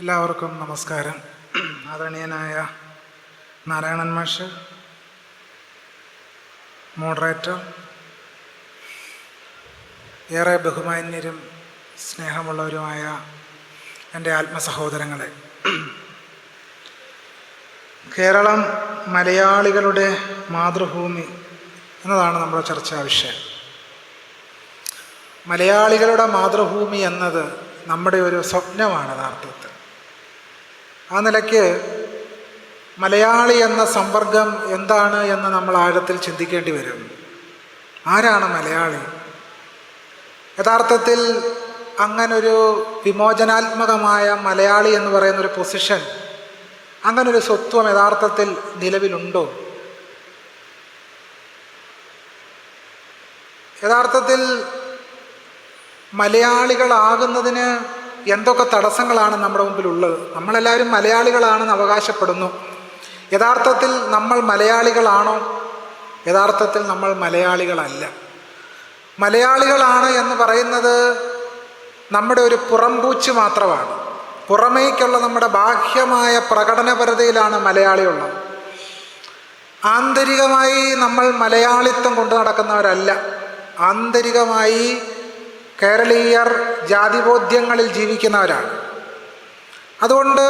എല്ലാവർക്കും നമസ്കാരം. ആദരണീയനായ നാരായണൻ മാഷ്, മോഡറേറ്റർ, ഏറെ ബഹുമാന്യരും സ്നേഹമുള്ളവരുമായ എൻ്റെ ആത്മസഹോദരങ്ങളെ, കേരളം മലയാളികളുടെ മാതൃഭൂമി എന്നതാണ് നമ്മുടെ ചർച്ചാ വിഷയം. മലയാളികളുടെ മാതൃഭൂമി എന്നത് നമ്മുടെ ഒരു സ്വപ്നമാണ് യഥാർത്ഥത്തിൽ. ആ നിലയ്ക്ക് മലയാളി എന്ന സമ്പർക്കം എന്താണ് എന്ന് നമ്മൾ ആഴത്തിൽ ചിന്തിക്കേണ്ടി വരും. ആരാണ് മലയാളി? യഥാർത്ഥത്തിൽ അങ്ങനൊരു വിമോചനാത്മകമായ മലയാളി എന്ന് പറയുന്നൊരു പൊസിഷൻ, അങ്ങനൊരു സ്വത്വം യഥാർത്ഥത്തിൽ നിലവിലുണ്ടോ? യഥാർത്ഥത്തിൽ മലയാളികളാകുന്നതിന് എന്തൊക്കെ തടസ്സങ്ങളാണ് നമ്മുടെ മുമ്പിലുള്ളത്? നമ്മളെല്ലാവരും മലയാളികളാണെന്ന് അവകാശപ്പെടുന്നു. യഥാർത്ഥത്തിൽ നമ്മൾ മലയാളികളാണോ? യഥാർത്ഥത്തിൽ നമ്മൾ മലയാളികളല്ല. മലയാളികളാണ് എന്ന് പറയുന്നത് നമ്മുടെ ഒരു പുറംപൂച്ച് മാത്രമാണ്. പുറമേക്കുള്ള നമ്മുടെ ബാഹ്യമായ പ്രകടനപരതയിലാണ് മലയാളിയുള്ളത്. ആന്തരികമായി നമ്മൾ മലയാളിത്വം കൊണ്ടു നടക്കുന്നവരല്ല. ആന്തരികമായി കേരളീയർ ജാതിബോധ്യങ്ങളിൽ ജീവിക്കുന്നവരാണ്. അതുകൊണ്ട്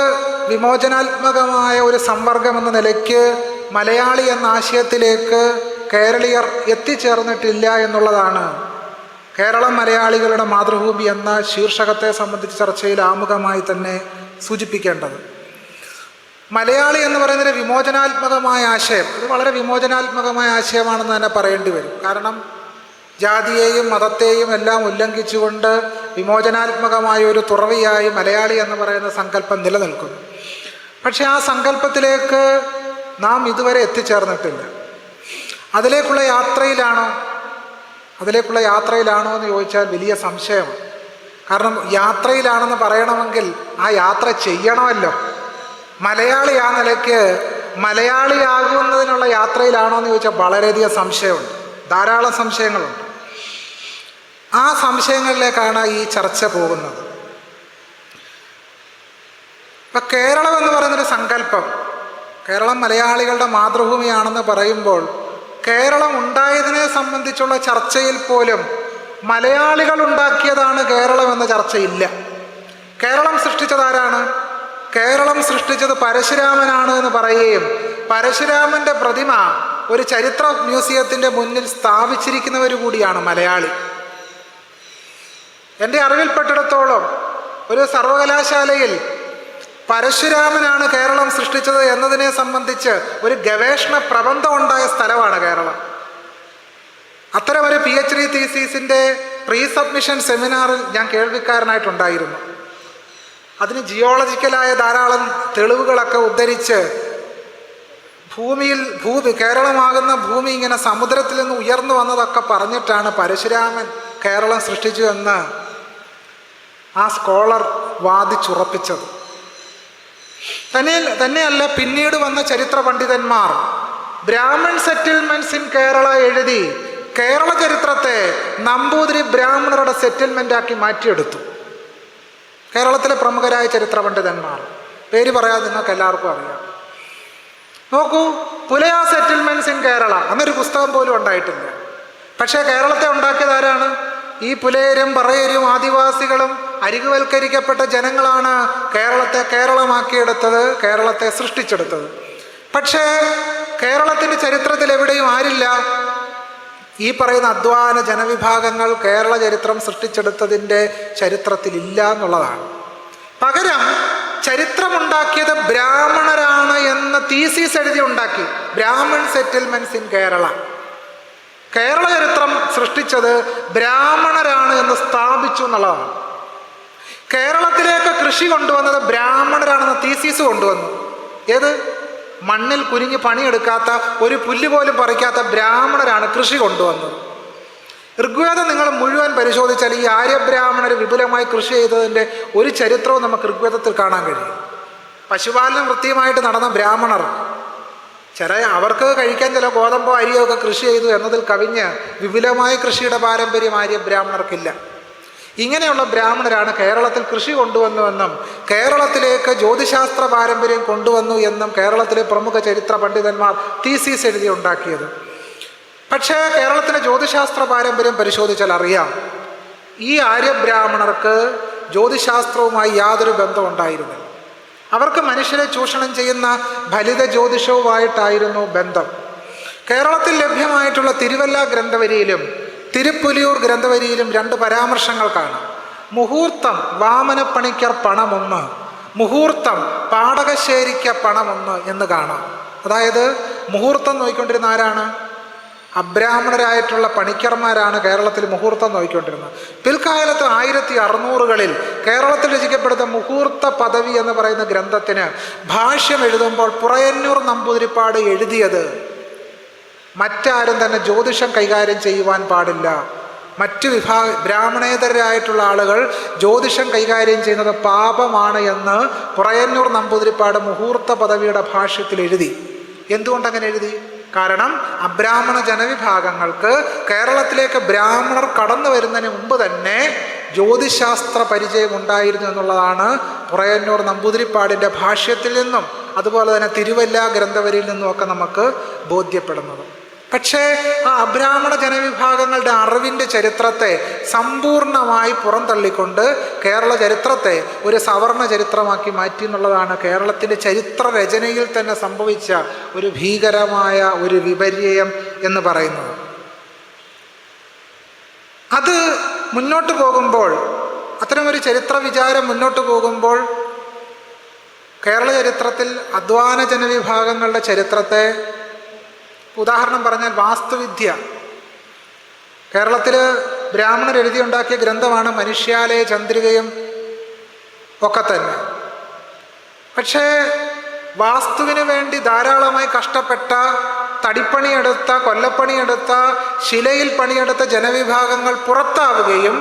വിമോചനാത്മകമായ ഒരു സമ്പർക്കം എന്ന നിലയ്ക്ക് മലയാളി എന്ന ആശയത്തിലേക്ക് കേരളീയർ എത്തിച്ചേർന്നിട്ടില്ല എന്നുള്ളതാണ് കേരളം മലയാളികളുടെ മാതൃഭൂമി എന്ന ശീർഷകത്തെ സംബന്ധിച്ച് ചർച്ചയിൽ ആമുഖമായി തന്നെ സൂചിപ്പിക്കേണ്ടത്. മലയാളി എന്ന് പറയുന്നൊരു വിമോചനാത്മകമായ ആശയം, അത് വളരെ വിമോചനാത്മകമായ ആശയമാണെന്ന് തന്നെ പറയേണ്ടി വരും. കാരണം ജാതിയെയും മതത്തെയും എല്ലാം ഉല്ലംഘിച്ചുകൊണ്ട് വിമോചനാത്മകമായ ഒരു തുറവിയായി മലയാളി എന്ന് പറയുന്ന സങ്കല്പം നിലനിൽക്കുന്നു. പക്ഷെ ആ സങ്കല്പത്തിലേക്ക് നാം ഇതുവരെ എത്തിച്ചേർന്നിട്ടില്ല. അതിലേക്കുള്ള യാത്രയിലാണോ എന്ന് ചോദിച്ചാൽ വലിയ സംശയമാണ്. കാരണം യാത്രയിലാണെന്ന് പറയണമെങ്കിൽ ആ യാത്ര ചെയ്യണമല്ലോ. മലയാളി ആ നിലയ്ക്ക് മലയാളിയാകുന്നതിനുള്ള യാത്രയിലാണോ എന്ന് ചോദിച്ചാൽ വളരെയധികം സംശയമുണ്ട്, ധാരാളം സംശയങ്ങളുണ്ട്. ആ സംശയങ്ങളിലേക്കാണ് ഈ ചർച്ച പോകുന്നത്. ഇപ്പം കേരളം എന്ന് പറയുന്നൊരു സങ്കല്പം, കേരളം മലയാളികളുടെ മാതൃഭൂമിയാണെന്ന് പറയുമ്പോൾ കേരളം ഉണ്ടായതിനെ സംബന്ധിച്ചുള്ള ചർച്ചയിൽ പോലും മലയാളികൾ ഉണ്ടാക്കിയതാണ് കേരളം എന്ന ചർച്ചയില്ല. കേരളം സൃഷ്ടിച്ചത് ആരാണ്? കേരളം സൃഷ്ടിച്ചത് പരശുരാമനാണ് എന്ന് പറയുകയും പരശുരാമൻ്റെ പ്രതിമ ഒരു ചരിത്ര മ്യൂസിയത്തിൻ്റെ മുന്നിൽ സ്ഥാപിച്ചിരിക്കുന്നവർ കൂടിയാണ് മലയാളി. എൻ്റെ അറിവിൽപ്പെട്ടിടത്തോളം ഒരു സർവകലാശാലയിൽ പരശുരാമനാണ് കേരളം സൃഷ്ടിച്ചത് എന്നതിനെ സംബന്ധിച്ച് ഒരു ഗവേഷണ പ്രബന്ധം ഉണ്ടായ സ്ഥലമാണ് കേരളം. അത്തരമൊരു PhD തീസീസിൻ്റെ പ്രീ സബ്മിഷൻ സെമിനാറിൽ ഞാൻ കേൾവിക്കാരനായിട്ടുണ്ടായിരുന്നു. അതിന് ജിയോളജിക്കലായ ധാരാളം തെളിവുകളൊക്കെ ഉദ്ധരിച്ച് കേരളമാകുന്ന ഭൂമി ഇങ്ങനെ സമുദ്രത്തിൽ നിന്ന് ഉയർന്നു വന്നതൊക്കെ പറഞ്ഞിട്ടാണ് പരശുരാമൻ കേരളം സൃഷ്ടിച്ചു എന്ന് ആ സ്കോളർ വാദിച്ചുറപ്പിച്ചത്. തന്നെയല്ല, പിന്നീട് വന്ന ചരിത്ര പണ്ഡിതന്മാർ ബ്രാഹ്മൺ സെറ്റിൽമെന്റ്സ് ഇൻ കേരള എഴുതി കേരള ചരിത്രത്തെ നമ്പൂതിരി ബ്രാഹ്മണരുടെ സെറ്റിൽമെൻ്റാക്കി മാറ്റിയെടുത്തു. കേരളത്തിലെ പ്രമുഖരായ ചരിത്ര പണ്ഡിതന്മാർ, പേര് പറയാതെ നിങ്ങൾക്ക് എല്ലാവർക്കും അറിയാം. നോക്കൂ, പുലയ സെറ്റിൽമെന്റ്സ് ഇൻ കേരള എന്നൊരു പുസ്തകം പോലും ഉണ്ടായിട്ടില്ല. പക്ഷേ കേരളത്തെ ഉണ്ടാക്കിയത് ആരാണ്? ഈ പുലയരും പറയരും ആദിവാസികളും അരികുവൽക്കരിക്കപ്പെട്ട ജനങ്ങളാണ് കേരളത്തെ കേരളമാക്കിയെടുത്തത്, കേരളത്തെ സൃഷ്ടിച്ചെടുത്തത്. പക്ഷേ കേരളത്തിൻ്റെ ചരിത്രത്തിൽ എവിടെയും ആരില്ല. ഈ പറയുന്ന അധ്വാന ജനവിഭാഗങ്ങൾ കേരള ചരിത്രം സൃഷ്ടിച്ചെടുത്തതിൻ്റെ ചരിത്രത്തിലില്ല എന്നുള്ളതാണ്. പകരം ചരിത്രമുണ്ടാക്കിയത് ബ്രാഹ്മണരാണ് എന്ന തീസീസ് എഴുതി ഉണ്ടാക്കി. ബ്രാഹ്മൺ സെറ്റിൽമെന്റ്സ് ഇൻ കേരള, കേരള ചരിത്രം സൃഷ്ടിച്ചത് ബ്രാഹ്മണരാണ് എന്ന് സ്ഥാപിച്ചു എന്നുള്ളതാണ്. കേരളത്തിലേക്ക് കൃഷി കൊണ്ടുവന്നത് ബ്രാഹ്മണരാണെന്ന തീസീസ് കൊണ്ടുവന്നു. ഏത്? മണ്ണിൽ കുനിഞ്ഞ് പണിയെടുക്കാത്ത, ഒരു പുല്ല് പോലും പറിക്കാത്ത ബ്രാഹ്മണരാണ് കൃഷി കൊണ്ടുവന്നത്. ഋഗ്വേദം നിങ്ങൾ മുഴുവൻ പരിശോധിച്ചാൽ ഈ ആര്യബ്രാഹ്മണർ വിപുലമായി കൃഷി ചെയ്തതിൻ്റെ ഒരു ചരിത്രവും നമുക്ക് ഋഗ്വേദത്തിൽ കാണാൻ കഴിയും. പശുപാലനം വൃത്തിയുമായിട്ട് നടന്ന ബ്രാഹ്മണർ, അവർക്ക് കഴിക്കാൻ ചില ഗോതമ്പോ അരിയോ ഒക്കെ കൃഷി ചെയ്തു എന്നതിൽ കവിഞ്ഞ് വിപുലമായ കൃഷിയുടെ പാരമ്പര്യം ആര്യബ്രാഹ്മണർക്കില്ല. ഇങ്ങനെയുള്ള ബ്രാഹ്മണരാണ് കേരളത്തിൽ കൃഷി കൊണ്ടുവന്നുവെന്നും കേരളത്തിലേക്ക് ജ്യോതിശാസ്ത്ര പാരമ്പര്യം കൊണ്ടുവന്നു എന്നും കേരളത്തിലെ പ്രമുഖ ചരിത്ര പണ്ഡിതന്മാർ തീസീസ് എഴുതി ഉണ്ടാക്കിയത്. പക്ഷേ കേരളത്തിലെ ജ്യോതിശാസ്ത്ര പാരമ്പര്യം പരിശോധിച്ചാൽ അറിയാം, ഈ ആര്യബ്രാഹ്മണർക്ക് ജ്യോതിശാസ്ത്രവുമായി യാതൊരു ബന്ധവും ഉണ്ടായിരുന്നില്ല. അവർക്ക് മനുഷ്യരെ ചൂഷണം ചെയ്യുന്ന ഫലിത ജ്യോതിഷവുമായിട്ടായിരുന്നു ബന്ധം. കേരളത്തിൽ ലഭ്യമായിട്ടുള്ള തിരുവല്ല ഗ്രന്ഥവരിയിലും തിരുപ്പുലിയൂർ ഗ്രന്ഥവരിയിലും 2 പരാമർശങ്ങൾ കാണാം. മുഹൂർത്തം വാമനപ്പണിക്കർ പണമൊന്ന്, മുഹൂർത്തം പാടകശ്ശേരിക്ക പണമൊന്ന് എന്ന് കാണാം. അതായത് മുഹൂർത്തം നോക്കിക്കൊണ്ടിരുന്ന ആരാണ്? അബ്രാഹ്മണരായിട്ടുള്ള പണിക്കർമാരാണ് കേരളത്തിൽ മുഹൂർത്തം നോക്കിക്കൊണ്ടിരുന്നത്. പിൽക്കാലത്ത് 1600കളിൽ കേരളത്തിൽ രചിക്കപ്പെടുന്ന മുഹൂർത്ത പദവി എന്ന് പറയുന്ന ഗ്രന്ഥത്തിന് ഭാഷ്യം എഴുതുമ്പോൾ പുറയന്നൂർ നമ്പൂതിരിപ്പാട് എഴുതിയത് മറ്റാരും തന്നെ ജ്യോതിഷം കൈകാര്യം ചെയ്യുവാൻ പാടില്ല, മറ്റു ബ്രാഹ്മണേതരായിട്ടുള്ള ആളുകൾ ജ്യോതിഷം കൈകാര്യം ചെയ്യുന്നത് പാപമാണ് എന്ന് പുറയന്നൂർ നമ്പൂതിരിപ്പാട് മുഹൂർത്ത പദവിയുടെ ഭാഷ്യത്തിൽ എഴുതി. എന്തുകൊണ്ടങ്ങനെ എഴുതി? കാരണം അബ്രാഹ്മണ ജനവിഭാഗങ്ങൾക്ക് കേരളത്തിലേക്ക് ബ്രാഹ്മണർ കടന്നു വരുന്നതിന് മുമ്പ് തന്നെ ജ്യോതിശാസ്ത്ര പരിചയം ഉണ്ടായിരുന്നു എന്നുള്ളതാണ് പുറയന്നൂർ നമ്പൂതിരിപ്പാടിൻ്റെ ഭാഷ്യത്തിൽ നിന്നും അതുപോലെ തന്നെ തിരുവല്ല ഗ്രന്ഥവരിയിൽ നിന്നുമൊക്കെ നമുക്ക് ബോധ്യപ്പെടുന്നത്. പക്ഷേ ആ അബ്രാഹ്മണ ജനവിഭാഗങ്ങളുടെ അറിവിൻ്റെ ചരിത്രത്തെ സമ്പൂർണമായി പുറന്തള്ളിക്കൊണ്ട് കേരള ചരിത്രത്തെ ഒരു സവർണ ചരിത്രമാക്കി മാറ്റി എന്നുള്ളതാണ് കേരളത്തിൻ്റെ ചരിത്ര രചനയിൽ തന്നെ സംഭവിച്ച ഒരു ഭീകരമായ ഒരു വിപര്യം എന്ന് പറയുന്നത്. അത് മുന്നോട്ട് പോകുമ്പോൾ, അത്തരമൊരു ചരിത്ര വിചാരം മുന്നോട്ട് പോകുമ്പോൾ കേരള ചരിത്രത്തിൽ അധ്വാന ജനവിഭാഗങ്ങളുടെ ചരിത്രത്തെ, ഉദാഹരണം പറഞ്ഞാൽ വാസ്തുവിദ്യ, കേരളത്തിൽ ബ്രാഹ്മണർ എഴുതിയുണ്ടാക്കിയ ഗ്രന്ഥമാണ് മനുഷ്യാലയ ചന്ദ്രികയും ഒക്കെ തന്നെ. പക്ഷേ വാസ്തുവിന് വേണ്ടി ധാരാളമായി കഷ്ടപ്പെട്ട, തടിപ്പണിയെടുത്ത, കൊല്ലപ്പണിയെടുത്ത, ശിലയിൽ പണിയെടുത്ത ജനവിഭാഗങ്ങൾ പുറത്താവുകയും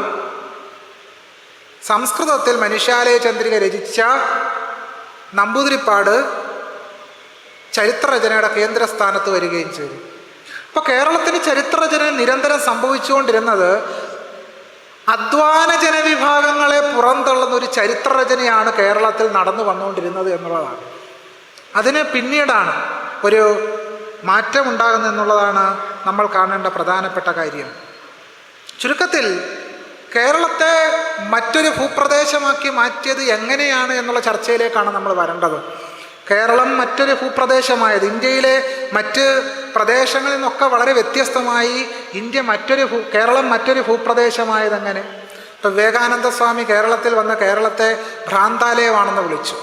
സംസ്കൃതത്തിൽ മനുഷ്യാലയ ചന്ദ്രിക രചിച്ച നമ്പൂതിരിപ്പാട് ചരിത്രരചനയുടെ കേന്ദ്രസ്ഥാനത്ത് വരികയും ചെയ്തു. അപ്പോൾ കേരളത്തിന് ചരിത്രരചന നിരന്തരം സംഭവിച്ചുകൊണ്ടിരുന്നത് അധ്വാന ജനവിഭാഗങ്ങളെ പുറന്തള്ളുന്ന ഒരു ചരിത്രരചനയാണ് കേരളത്തിൽ നടന്നു വന്നുകൊണ്ടിരുന്നത് എന്നുള്ളതാണ്. അതിന് പിന്നീടാണ് ഒരു മാറ്റം ഉണ്ടാകുന്നത് എന്നുള്ളതാണ് നമ്മൾ കാണേണ്ട പ്രധാനപ്പെട്ട കാര്യം. ചുരുക്കത്തിൽ കേരളത്തെ മറ്റൊരു ഭൂപ്രദേശമാക്കി മാറ്റിയത് എങ്ങനെയാണ് എന്നുള്ള ചർച്ചയിലേക്കാണ് നമ്മൾ വരേണ്ടത്. കേരളം മറ്റൊരു ഭൂപ്രദേശമായത്, ഇന്ത്യയിലെ മറ്റ് പ്രദേശങ്ങളിൽ നിന്നൊക്കെ വളരെ വ്യത്യസ്തമായി കേരളം മറ്റൊരു ഭൂപ്രദേശമായത് എങ്ങനെ? ഇപ്പം വിവേകാനന്ദ സ്വാമി കേരളത്തിൽ വന്ന കേരളത്തെ ഭ്രാന്താലയമാണെന്ന് വിളിച്ചു.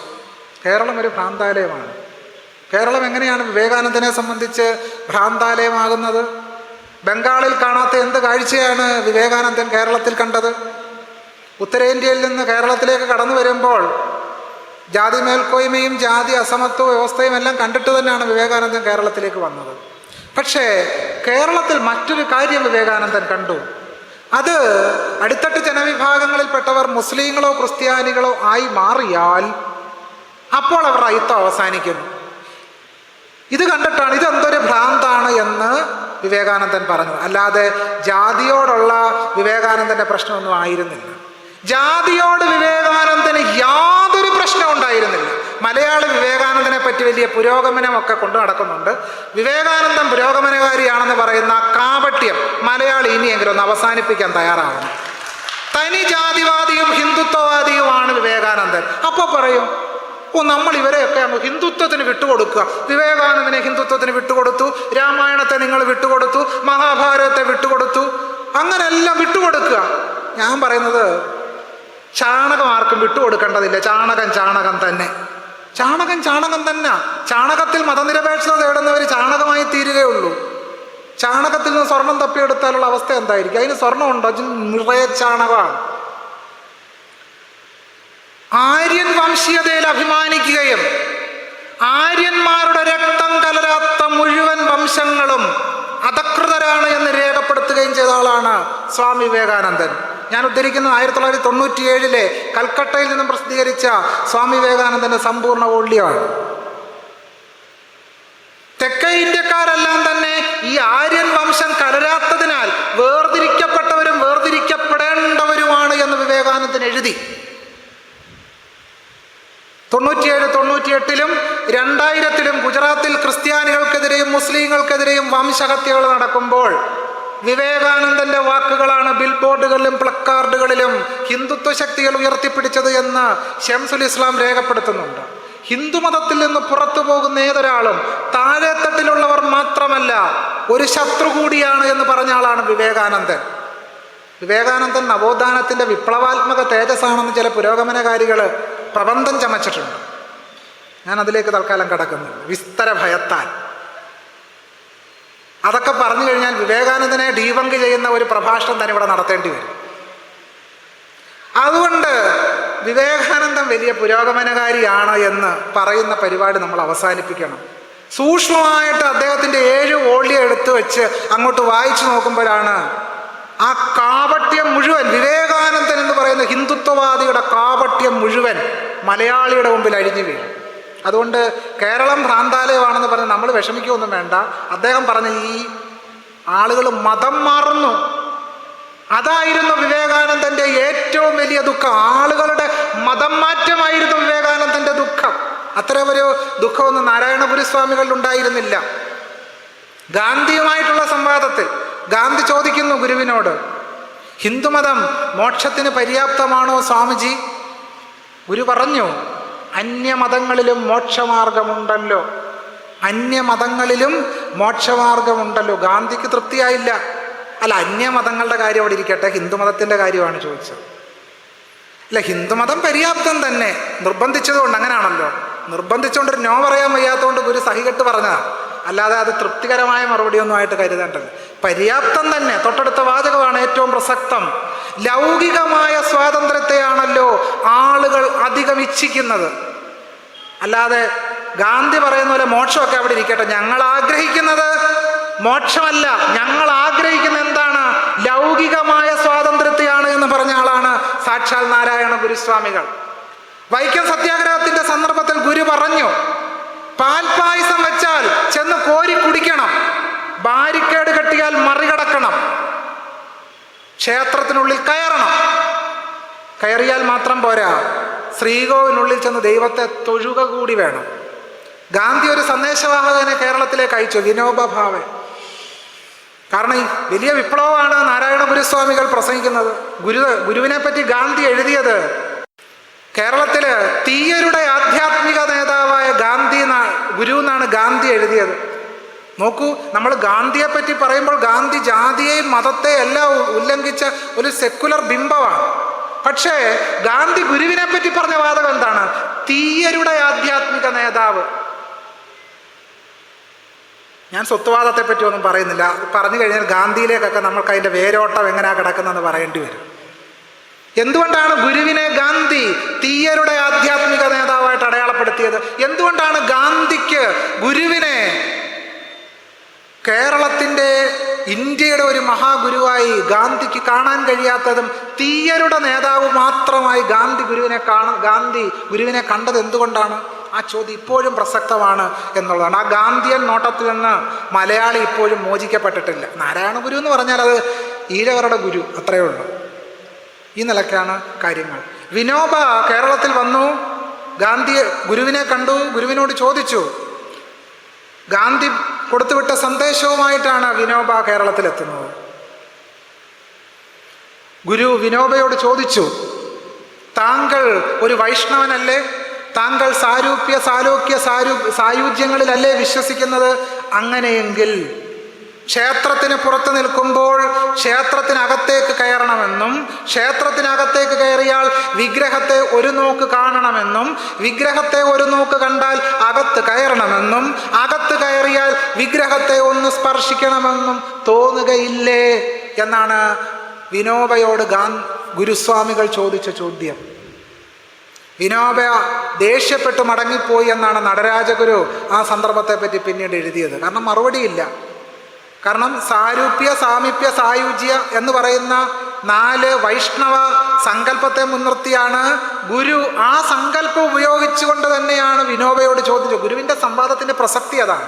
കേരളം ഒരു ഭ്രാന്താലയമാണ്. കേരളം എങ്ങനെയാണ് വിവേകാനന്ദനെ സംബന്ധിച്ച് ഭ്രാന്താലയമാകുന്നത്? ബംഗാളിൽ കാണാത്ത എന്ത് കാഴ്ചയാണ് വിവേകാനന്ദൻ കേരളത്തിൽ കണ്ടത്? ഉത്തരേന്ത്യയിൽ നിന്ന് കേരളത്തിലേക്ക് കടന്നു വരുമ്പോൾ ജാതി മേൽക്കോയ്മയും ജാതി അസമത്വ വ്യവസ്ഥയും എല്ലാം കണ്ടിട്ട് തന്നെയാണ് വിവേകാനന്ദൻ കേരളത്തിലേക്ക് വന്നത്. പക്ഷേ കേരളത്തിൽ മറ്റൊരു കാര്യം വിവേകാനന്ദൻ കണ്ടു. അത് അടിത്തട്ട് ജനവിഭാഗങ്ങളിൽപ്പെട്ടവർ മുസ്ലിങ്ങളോ ക്രിസ്ത്യാനികളോ ആയി മാറിയാൽ അപ്പോൾ അവർ അയിത്തം അവസാനിക്കുന്നു. ഇത് കണ്ടിട്ടാണ് ഇതെന്തൊരു ഭ്രാന്താണ് എന്ന് വിവേകാനന്ദൻ പറഞ്ഞത്. അല്ലാതെ ജാതിയോടുള്ള വിവേകാനന്ദൻ്റെ പ്രശ്നമൊന്നും ആയിരുന്നില്ല. ജാതിയോട് വിവേകാനന്ദന് യാതൊരു പ്രശ്നവും ഉണ്ടായിരുന്നില്ല. മലയാളി വിവേകാനന്ദനെ പറ്റി വലിയ പുരോഗമനമൊക്കെ കൊണ്ടു നടക്കുന്നുണ്ട്. വിവേകാനന്ദൻ പുരോഗമനകാരിയാണെന്ന് പറയുന്ന കാപട്യം മലയാളി ഇനിയെങ്കിലും ഒന്ന് അവസാനിപ്പിക്കാൻ തയ്യാറാവണം. തനി ജാതിവാദിയും ഹിന്ദുത്വവാദിയുമാണ് വിവേകാനന്ദൻ. അപ്പോൾ പറയും, നമ്മൾ ഇവരെയൊക്കെ അങ്ങ് ഹിന്ദുത്വത്തിന് വിട്ടുകൊടുക്കുക. വിവേകാനന്ദനെ ഹിന്ദുത്വത്തിന് വിട്ടുകൊടുത്തു, രാമായണത്തെ നിങ്ങൾ വിട്ടുകൊടുത്തു, മഹാഭാരതത്തെ വിട്ടുകൊടുത്തു, അങ്ങനെല്ലാം വിട്ടുകൊടുക്കുക. ഞാൻ പറയുന്നത് ചാണകം ആർക്കും വിട്ടുകൊടുക്കേണ്ടതില്ല. ചാണകം തന്നെ. ചാണകം തന്നെ. ചാണകത്തിൽ മതനിരപേക്ഷത തേടുന്നവർ ചാണകമായി തീരുകയുള്ളൂ. ചാണകത്തിൽ നിന്ന് സ്വർണം തപ്പിയെടുത്താലുള്ള അവസ്ഥ എന്തായിരിക്കും? അതിന് സ്വർണ്ണമുണ്ടോ? അത് നിറയെ ചാണകമാണ്. ആര്യൻ വംശീയതയിൽ അഭിമാനിക്കുകയും ആര്യന്മാരുടെ രക്തം കലരാത്ത മുഴുവൻ വംശങ്ങളും അധകൃതരാണ് എന്ന് രേഖപ്പെടുത്തുകയും ചെയ്ത ആളാണ് സ്വാമി വിവേകാനന്ദൻ. ഞാൻ ഉദ്ധരിക്കുന്നത് 1997 കൽക്കട്ടയിൽ നിന്നും പ്രസിദ്ധീകരിച്ച സ്വാമി വിവേകാനന്ദൻ്റെ സമ്പൂർണ്ണ വോള്യമാണ്. തെക്കേ ഇന്ത്യക്കാരെല്ലാം തന്നെ ഈ ആര്യൻ വംശം കലരാത്തതിനാൽ വേർതിരിക്കപ്പെട്ടവരും വേർതിരിക്കപ്പെടേണ്ടവരുമാണ് എന്ന് വിവേകാനന്ദൻ എഴുതി. 97, 98-ലും 2000-ലും ഗുജറാത്തിൽ ക്രിസ്ത്യാനികൾക്കെതിരെയും മുസ്ലിങ്ങൾക്കെതിരെയും വംശഹത്യകൾ നടക്കുമ്പോൾ വിവേകാനന്ദന്റെ വാക്കുകളാണ് ബിൽ ബോർഡുകളിലും പ്ലക്കാർഡുകളിലും ഹിന്ദുത്വ ശക്തികൾ ഉയർത്തിപ്പിടിച്ചത് എന്ന് ഷംസുൽ ഇസ്ലാം രേഖപ്പെടുത്തുന്നുണ്ട്. ഹിന്ദുമതത്തിൽ നിന്ന് പുറത്തു പോകുന്ന ഏതൊരാളും താഴെത്തട്ടിലുള്ളവർ മാത്രമല്ല, ഒരു ശത്രു കൂടിയാണ് എന്ന് പറഞ്ഞ ആളാണ് വിവേകാനന്ദൻ. വിവേകാനന്ദൻ നവോത്ഥാനത്തിന്റെ വിപ്ലവാത്മക തേജസ്സാണെന്ന് ചില പുരോഗമനകാരികൾ പ്രബന്ധം ചമച്ചിട്ടുണ്ട്. ഞാൻ അതിലേക്ക് തൽക്കാലം കടക്കുന്നില്ല, വിസ്തര ഭയത്താൽ. അതൊക്കെ പറഞ്ഞു കഴിഞ്ഞാൽ വിവേകാനന്ദനെ ഡീബങ്ക് ചെയ്യുന്ന ഒരു പ്രഭാഷണം തന്നെ ഇവിടെ നടത്തേണ്ടി വരും. അതുകൊണ്ട് വിവേകാനന്ദൻ വലിയ പുരോഗമനകാരിയാണ് എന്ന് പറയുന്ന പരിപാടി നമ്മൾ അവസാനിപ്പിക്കണം. സൂക്ഷ്മമായിട്ട് അദ്ദേഹത്തിൻ്റെ 7 വോള്യം എടുത്തു വെച്ച് അങ്ങോട്ട് വായിച്ചു നോക്കുമ്പോഴാണ് ആ കാപട്യം മുഴുവൻ, വിവേകാനന്ദൻ എന്ന് പറയുന്ന ഹിന്ദുത്വവാദിയുടെ കാപട്യം മുഴുവൻ മലയാളിയുടെ മുമ്പിൽ അഴിഞ്ഞു വീഴും. അതുകൊണ്ട് കേരളം ഭ്രാന്താലയമാണെന്ന് പറഞ്ഞ് നമ്മൾ വിഷമിക്കുകയൊന്നും വേണ്ട. അദ്ദേഹം പറഞ്ഞ ഈ ആളുകൾ മതം മാറുന്നു, അതായിരുന്നു വിവേകാനന്ദൻ്റെ ഏറ്റവും വലിയ ദുഃഖം. ആളുകളുടെ മതം മാറ്റമായിരുന്നു വിവേകാനന്ദൻ്റെ ദുഃഖം. അത്തരമൊരു ദുഃഖമൊന്നും നാരായണ ഗുരുസ്വാമികളിൽ ഉണ്ടായിരുന്നില്ല. ഗാന്ധിയുമായിട്ടുള്ള സംവാദത്തിൽ ഗാന്ധി ചോദിക്കുന്നു ഗുരുവിനോട്, ഹിന്ദുമതം മോക്ഷത്തിന് പര്യാപ്തമാണോ സ്വാമിജി? ഗുരു പറഞ്ഞു, അന്യമതങ്ങളിലും മോക്ഷമാർഗമുണ്ടല്ലോ, അന്യമതങ്ങളിലും മോക്ഷമാർഗമുണ്ടല്ലോ. ഗാന്ധിക്ക് തൃപ്തിയായില്ല. അല്ല, അന്യമതങ്ങളുടെ കാര്യം അവിടെ ഇരിക്കട്ടെ, ഹിന്ദുമതത്തിൻ്റെ കാര്യമാണ് ചോദിച്ചത്. അല്ല, ഹിന്ദുമതം പര്യാപ്തം തന്നെ, നിർബന്ധിച്ചതുകൊണ്ട്. അങ്ങനെയാണല്ലോ, നിർബന്ധിച്ചുകൊണ്ട് നോ പറയാൻ വയ്യാത്തതുകൊണ്ട് ഗുരു സഹികെട്ട് പറഞ്ഞതാണ്, അല്ലാതെ അത് തൃപ്തികരമായ മറുപടിയൊന്നും ആയിട്ട് കരുതേണ്ടത്. പര്യാപ്തം തന്നെ. തൊട്ടടുത്ത വാചകമാണ് ഏറ്റവും പ്രസക്തം. ലൗകികമായ സ്വാതന്ത്ര്യത്തെയാണല്ലോ ആളുകൾ അധികം ഇച്ഛിക്കുന്നത്. അല്ലാതെ ഗാന്ധി പറയുന്ന പോലെ മോക്ഷമൊക്കെ അവിടെ ഇരിക്കട്ടെ, ഞങ്ങൾ ആഗ്രഹിക്കുന്നത് മോക്ഷമല്ല, ഞങ്ങൾ ആഗ്രഹിക്കുന്ന എന്താണ്? ലൗകികമായ സ്വാതന്ത്ര്യത്തെയാണ് എന്ന് പറഞ്ഞ ആളാണ് സാക്ഷാൽ നാരായണ ഗുരുസ്വാമികൾ. വൈക്കം സത്യാഗ്രഹത്തിന്റെ സന്ദർഭത്തിൽ ഗുരു പറഞ്ഞു, പാൽപായസം വെച്ചാൽ ചെന്ന് കോരി കുടിക്കണം, ബാരിക്കേഡ് കെട്ടിയാൽ മറികടക്കണം, ക്ഷേത്രത്തിനുള്ളിൽ കയറണം, കയറിയാൽ മാത്രം പോരാ, ശ്രീകോവിനുള്ളിൽ ചെന്ന് ദൈവത്തെ തൊഴുക കൂടി വേണം. ഗാന്ധി ഒരു സന്ദേശവാഹകനെ കേരളത്തിലേക്ക് അയച്ചു, വിനോബ ഭാവെ. കാരണം ഈ വലിയ വിപ്ലവമാണ് നാരായണ ഗുരുസ്വാമികൾ പ്രസംഗിക്കുന്നത്. ഗുരുവിനെ പറ്റി ഗാന്ധി എഴുതിയത്, കേരളത്തില് തീയരുടെ ആധ്യാത്മിക നേതാവായ ഗുരു എന്നാണ് ഗാന്ധി എഴുതിയത്. നോക്കൂ, നമ്മൾ ഗാന്ധിയെ പറ്റി പറയുമ്പോൾ ഗാന്ധി ജാതിയെയും മതത്തെയും എല്ലാം ഉല്ലംഘിച്ച ഒരു സെക്കുലർ ബിംബമാണ്. പക്ഷേ ഗാന്ധി ഗുരുവിനെ പറ്റി പറഞ്ഞ വാദം എന്താണ്? തീയരുടെ ആധ്യാത്മിക നേതാവ്. ഞാൻ സ്വത്വവാദത്തെ പറ്റി ഒന്നും പറയുന്നില്ല. പറഞ്ഞു കഴിഞ്ഞാൽ ഗാന്ധിയിലേക്കൊക്കെ നമ്മൾക്ക് അതിൻ്റെ വേരോട്ടം എങ്ങനെയാ കിടക്കുന്നതെന്ന് പറയേണ്ടി വരും. എന്തുകൊണ്ടാണ് ഗുരുവിനെ ഗാന്ധി തീയരുടെ ആധ്യാത്മിക നേതാവായിട്ട് അടയാളപ്പെടുത്തിയത്? എന്തുകൊണ്ടാണ് ഗാന്ധിക്ക് ഗുരുവിനെ കേരളത്തിൻ്റെ, ഇന്ത്യയുടെ ഒരു മഹാഗുരുവായി ഗാന്ധിക്ക് കാണാൻ കഴിയാത്തതും തീയരുടെ നേതാവ് മാത്രമായി ഗാന്ധി ഗുരുവിനെ കണ്ടത് എന്തുകൊണ്ടാണ്? ആ ചോദ്യം ഇപ്പോഴും പ്രസക്തമാണ് എന്നുള്ളതാണ്. ആ ഗാന്ധിയൻ നോട്ടത്തിൽ നിന്ന് മലയാളി ഇപ്പോഴും മോചിക്കപ്പെട്ടിട്ടില്ല. നാരായണ ഗുരു എന്ന് പറഞ്ഞാൽ അത് ഈഴവരുടെ ഗുരു, അത്രയേ ഉള്ളൂ. ഈ നിലയ്ക്കാണ് കാര്യങ്ങൾ. വിനോബ കേരളത്തിൽ വന്നു, ഗുരുവിനെ കണ്ടു, ഗുരുവിനോട് ചോദിച്ചു. ഗാന്ധി കൊടുത്തുവിട്ട സന്ദേശവുമായിട്ടാണ് വിനോബ കേരളത്തിലെത്തുന്നത്. ഗുരു വിനോബയോട് ചോദിച്ചു, താങ്കൾ ഒരു വൈഷ്ണവനല്ലേ? താങ്കൾ സാരൂപ്യ സാലോക്യ സായുജ്യങ്ങളിലല്ലേ വിശ്വസിക്കുന്നത്? അങ്ങനെയെങ്കിൽ ക്ഷേത്രത്തിന് പുറത്ത് നിൽക്കുമ്പോൾ ക്ഷേത്രത്തിനകത്തേക്ക് കയറണമെന്നും, ക്ഷേത്രത്തിനകത്തേക്ക് കയറിയാൽ വിഗ്രഹത്തെ ഒരു നോക്ക് കാണണമെന്നും, വിഗ്രഹത്തെ ഒരു നോക്ക് കണ്ടാൽ അകത്ത് കയറണമെന്നും, അകത്ത് കയറിയാൽ വിഗ്രഹത്തെ ഒന്ന് സ്പർശിക്കണമെന്നും തോന്നുകയില്ലേ എന്നാണ് വിനോബയോട് ഗുരുസ്വാമികൾ ചോദിച്ച ചോദ്യം. വിനോബ ദേഷ്യപ്പെട്ട് മടങ്ങിപ്പോയി എന്നാണ് നടരാജഗുരു ആ സന്ദർഭത്തെ പറ്റി പിന്നീട് എഴുതിയത്. കാരണം മറുപടിയില്ല. കാരണം സാരൂപ്യ സാമീപ്യ സായുജ്യ എന്ന് പറയുന്ന 4 വൈഷ്ണവ സങ്കല്പത്തെ മുൻനിർത്തിയാണ് ഗുരു ആ സങ്കല്പം ഉപയോഗിച്ചുകൊണ്ട് തന്നെയാണ് വിനോബയോട് ചോദിച്ചത്. ഗുരുവിൻ്റെ സംവാദത്തിൻ്റെ പ്രസക്തി അതാണ്.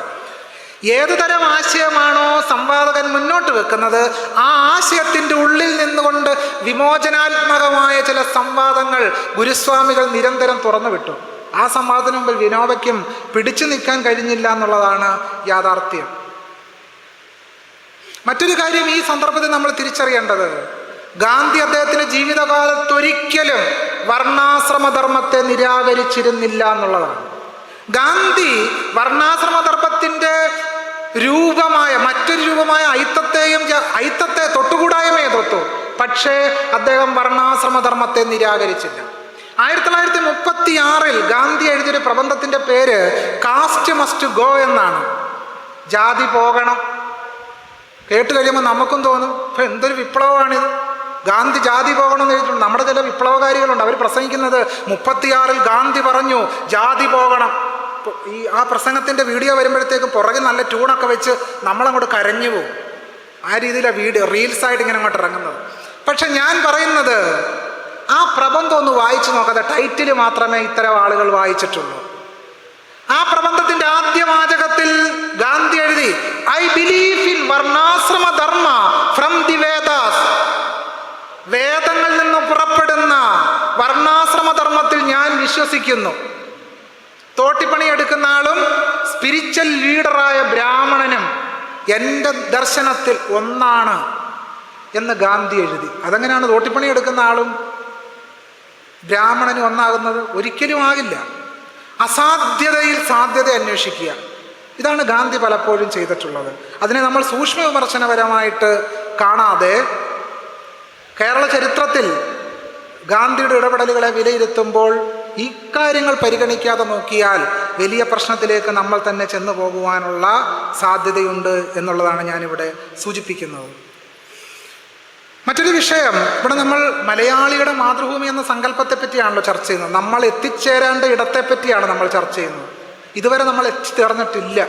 ഏതുതരം ആശയമാണോ സംവാദകൻ മുന്നോട്ട് വെക്കുന്നത്, ആ ആശയത്തിൻ്റെ ഉള്ളിൽ നിന്നുകൊണ്ട് വിമോചനാത്മകമായ ചില സംവാദങ്ങൾ ഗുരുസ്വാമികൾ നിരന്തരം തുറന്നു വിട്ടു. ആ സംവാദത്തിന് മുമ്പിൽ വിനോബയ്ക്കും പിടിച്ചു നിൽക്കാൻ കഴിഞ്ഞില്ല എന്നുള്ളതാണ് യാഥാർത്ഥ്യം. മറ്റൊരു കാര്യം ഈ സന്ദർഭത്തിൽ നമ്മൾ തിരിച്ചറിയേണ്ടത്, ഗാന്ധി അദ്ദേഹത്തിൻ്റെ ജീവിതകാലത്തൊരിക്കലും വർണ്ണാശ്രമധർമ്മത്തെ നിരാകരിച്ചിരുന്നില്ല എന്നുള്ളതാണ്. ഗാന്ധി വർണ്ണാശ്രമധർമ്മത്തിൻ്റെ മറ്റൊരു രൂപമായ അയിത്തത്തെ തൊട്ടുകൂടായ്മയെ തൊട്ടു. പക്ഷേ അദ്ദേഹം വർണ്ണാശ്രമധർമ്മത്തെ നിരാകരിച്ചില്ല. 1936 ഗാന്ധി എഴുതിയൊരു പ്രബന്ധത്തിൻ്റെ പേര് കാസ്റ്റ് മസ്റ്റ് ഗോ എന്നാണ്. ജാതി പോകണം. കേട്ട് കഴിയുമ്പോൾ നമുക്കും തോന്നും, ഇപ്പം എന്തൊരു വിപ്ലവമാണിത്, ഗാന്ധി ജാതി പോകണം എന്ന് എഴുതിയിട്ടുണ്ട്. നമ്മുടെ ചില വിപ്ലവകാരികളുണ്ട്, അവർ പ്രസംഗിക്കുന്നത് 36 ഗാന്ധി പറഞ്ഞു ജാതി പോകണം. ആ പ്രസംഗത്തിൻ്റെ വീഡിയോ വരുമ്പോഴത്തേക്കും പുറകിൽ നല്ല ട്യൂണൊക്കെ വെച്ച് നമ്മളങ്ങോട്ട് കരഞ്ഞു പോകും. ആ രീതിയിലാണ് റീൽസായിട്ട് ഇങ്ങനെ അങ്ങോട്ട് ഇറങ്ങുന്നത്. പക്ഷെ ഞാൻ പറയുന്നത്, ആ പ്രബന്ധം ഒന്ന് വായിച്ചു നോക്കാതെ ടൈറ്റിൽ മാത്രമേ ഇത്തരം ആളുകൾ വായിച്ചിട്ടുള്ളൂ. ആ പ്രബന്ധത്തിന്റെ ആദ്യ വാചകത്തിൽ ഗാന്ധി എഴുതി, I believe in varnashrama dharma from the Vedas. വേദങ്ങളിൽ നിന്ന് പുറപ്പെടുന്ന വർണ്ണാശ്രമധർമ്മത്തിൽ ഞാൻ വിശ്വസിക്കുന്നു. തോട്ടിപ്പണി എടുക്കുന്ന ആളും സ്പിരിച്വൽ ലീഡറായ ബ്രാഹ്മണനും എൻ്റെ ദർശനത്തിൽ ഒന്നാണ് എന്ന് ഗാന്ധി എഴുതി. അതെങ്ങനെയാണ് തോട്ടിപ്പണി എടുക്കുന്ന ആളും ബ്രാഹ്മണനും ഒന്നാകുന്നത്? ഒരിക്കലും ആകില്ല. അസാധ്യതയിൽ സാധ്യത അന്വേഷിക്കുക, ഇതാണ് ഗാന്ധി പലപ്പോഴും ചെയ്തിട്ടുള്ളത്. അതിനെ നമ്മൾ സൂക്ഷ്മ വിമർശനപരമായിട്ട് കാണാതെ കേരള ചരിത്രത്തിൽ ഗാന്ധിയുടെ ഇടപെടലുകളെ വിലയിരുത്തുമ്പോൾ ഇക്കാര്യങ്ങൾ പരിഗണിക്കാതെ നോക്കിയാൽ വലിയ പ്രശ്നത്തിലേക്ക് നമ്മൾ തന്നെ ചെന്നു പോകുവാനുള്ള സാധ്യതയുണ്ട് എന്നുള്ളതാണ് ഞാനിവിടെ സൂചിപ്പിക്കുന്നത്. മറ്റൊരു വിഷയം, ഇവിടെ നമ്മൾ മലയാളിയുടെ മാതൃഭൂമി എന്ന സങ്കല്പത്തെ പറ്റിയാണല്ലോ ചർച്ച ചെയ്യുന്നത്. നമ്മൾ എത്തിച്ചേരേണ്ട ഇടത്തെ പറ്റിയാണ് നമ്മൾ ചർച്ച ചെയ്യുന്നത്. ഇതുവരെ നമ്മൾ എത്തിച്ചേർന്നിട്ടില്ല.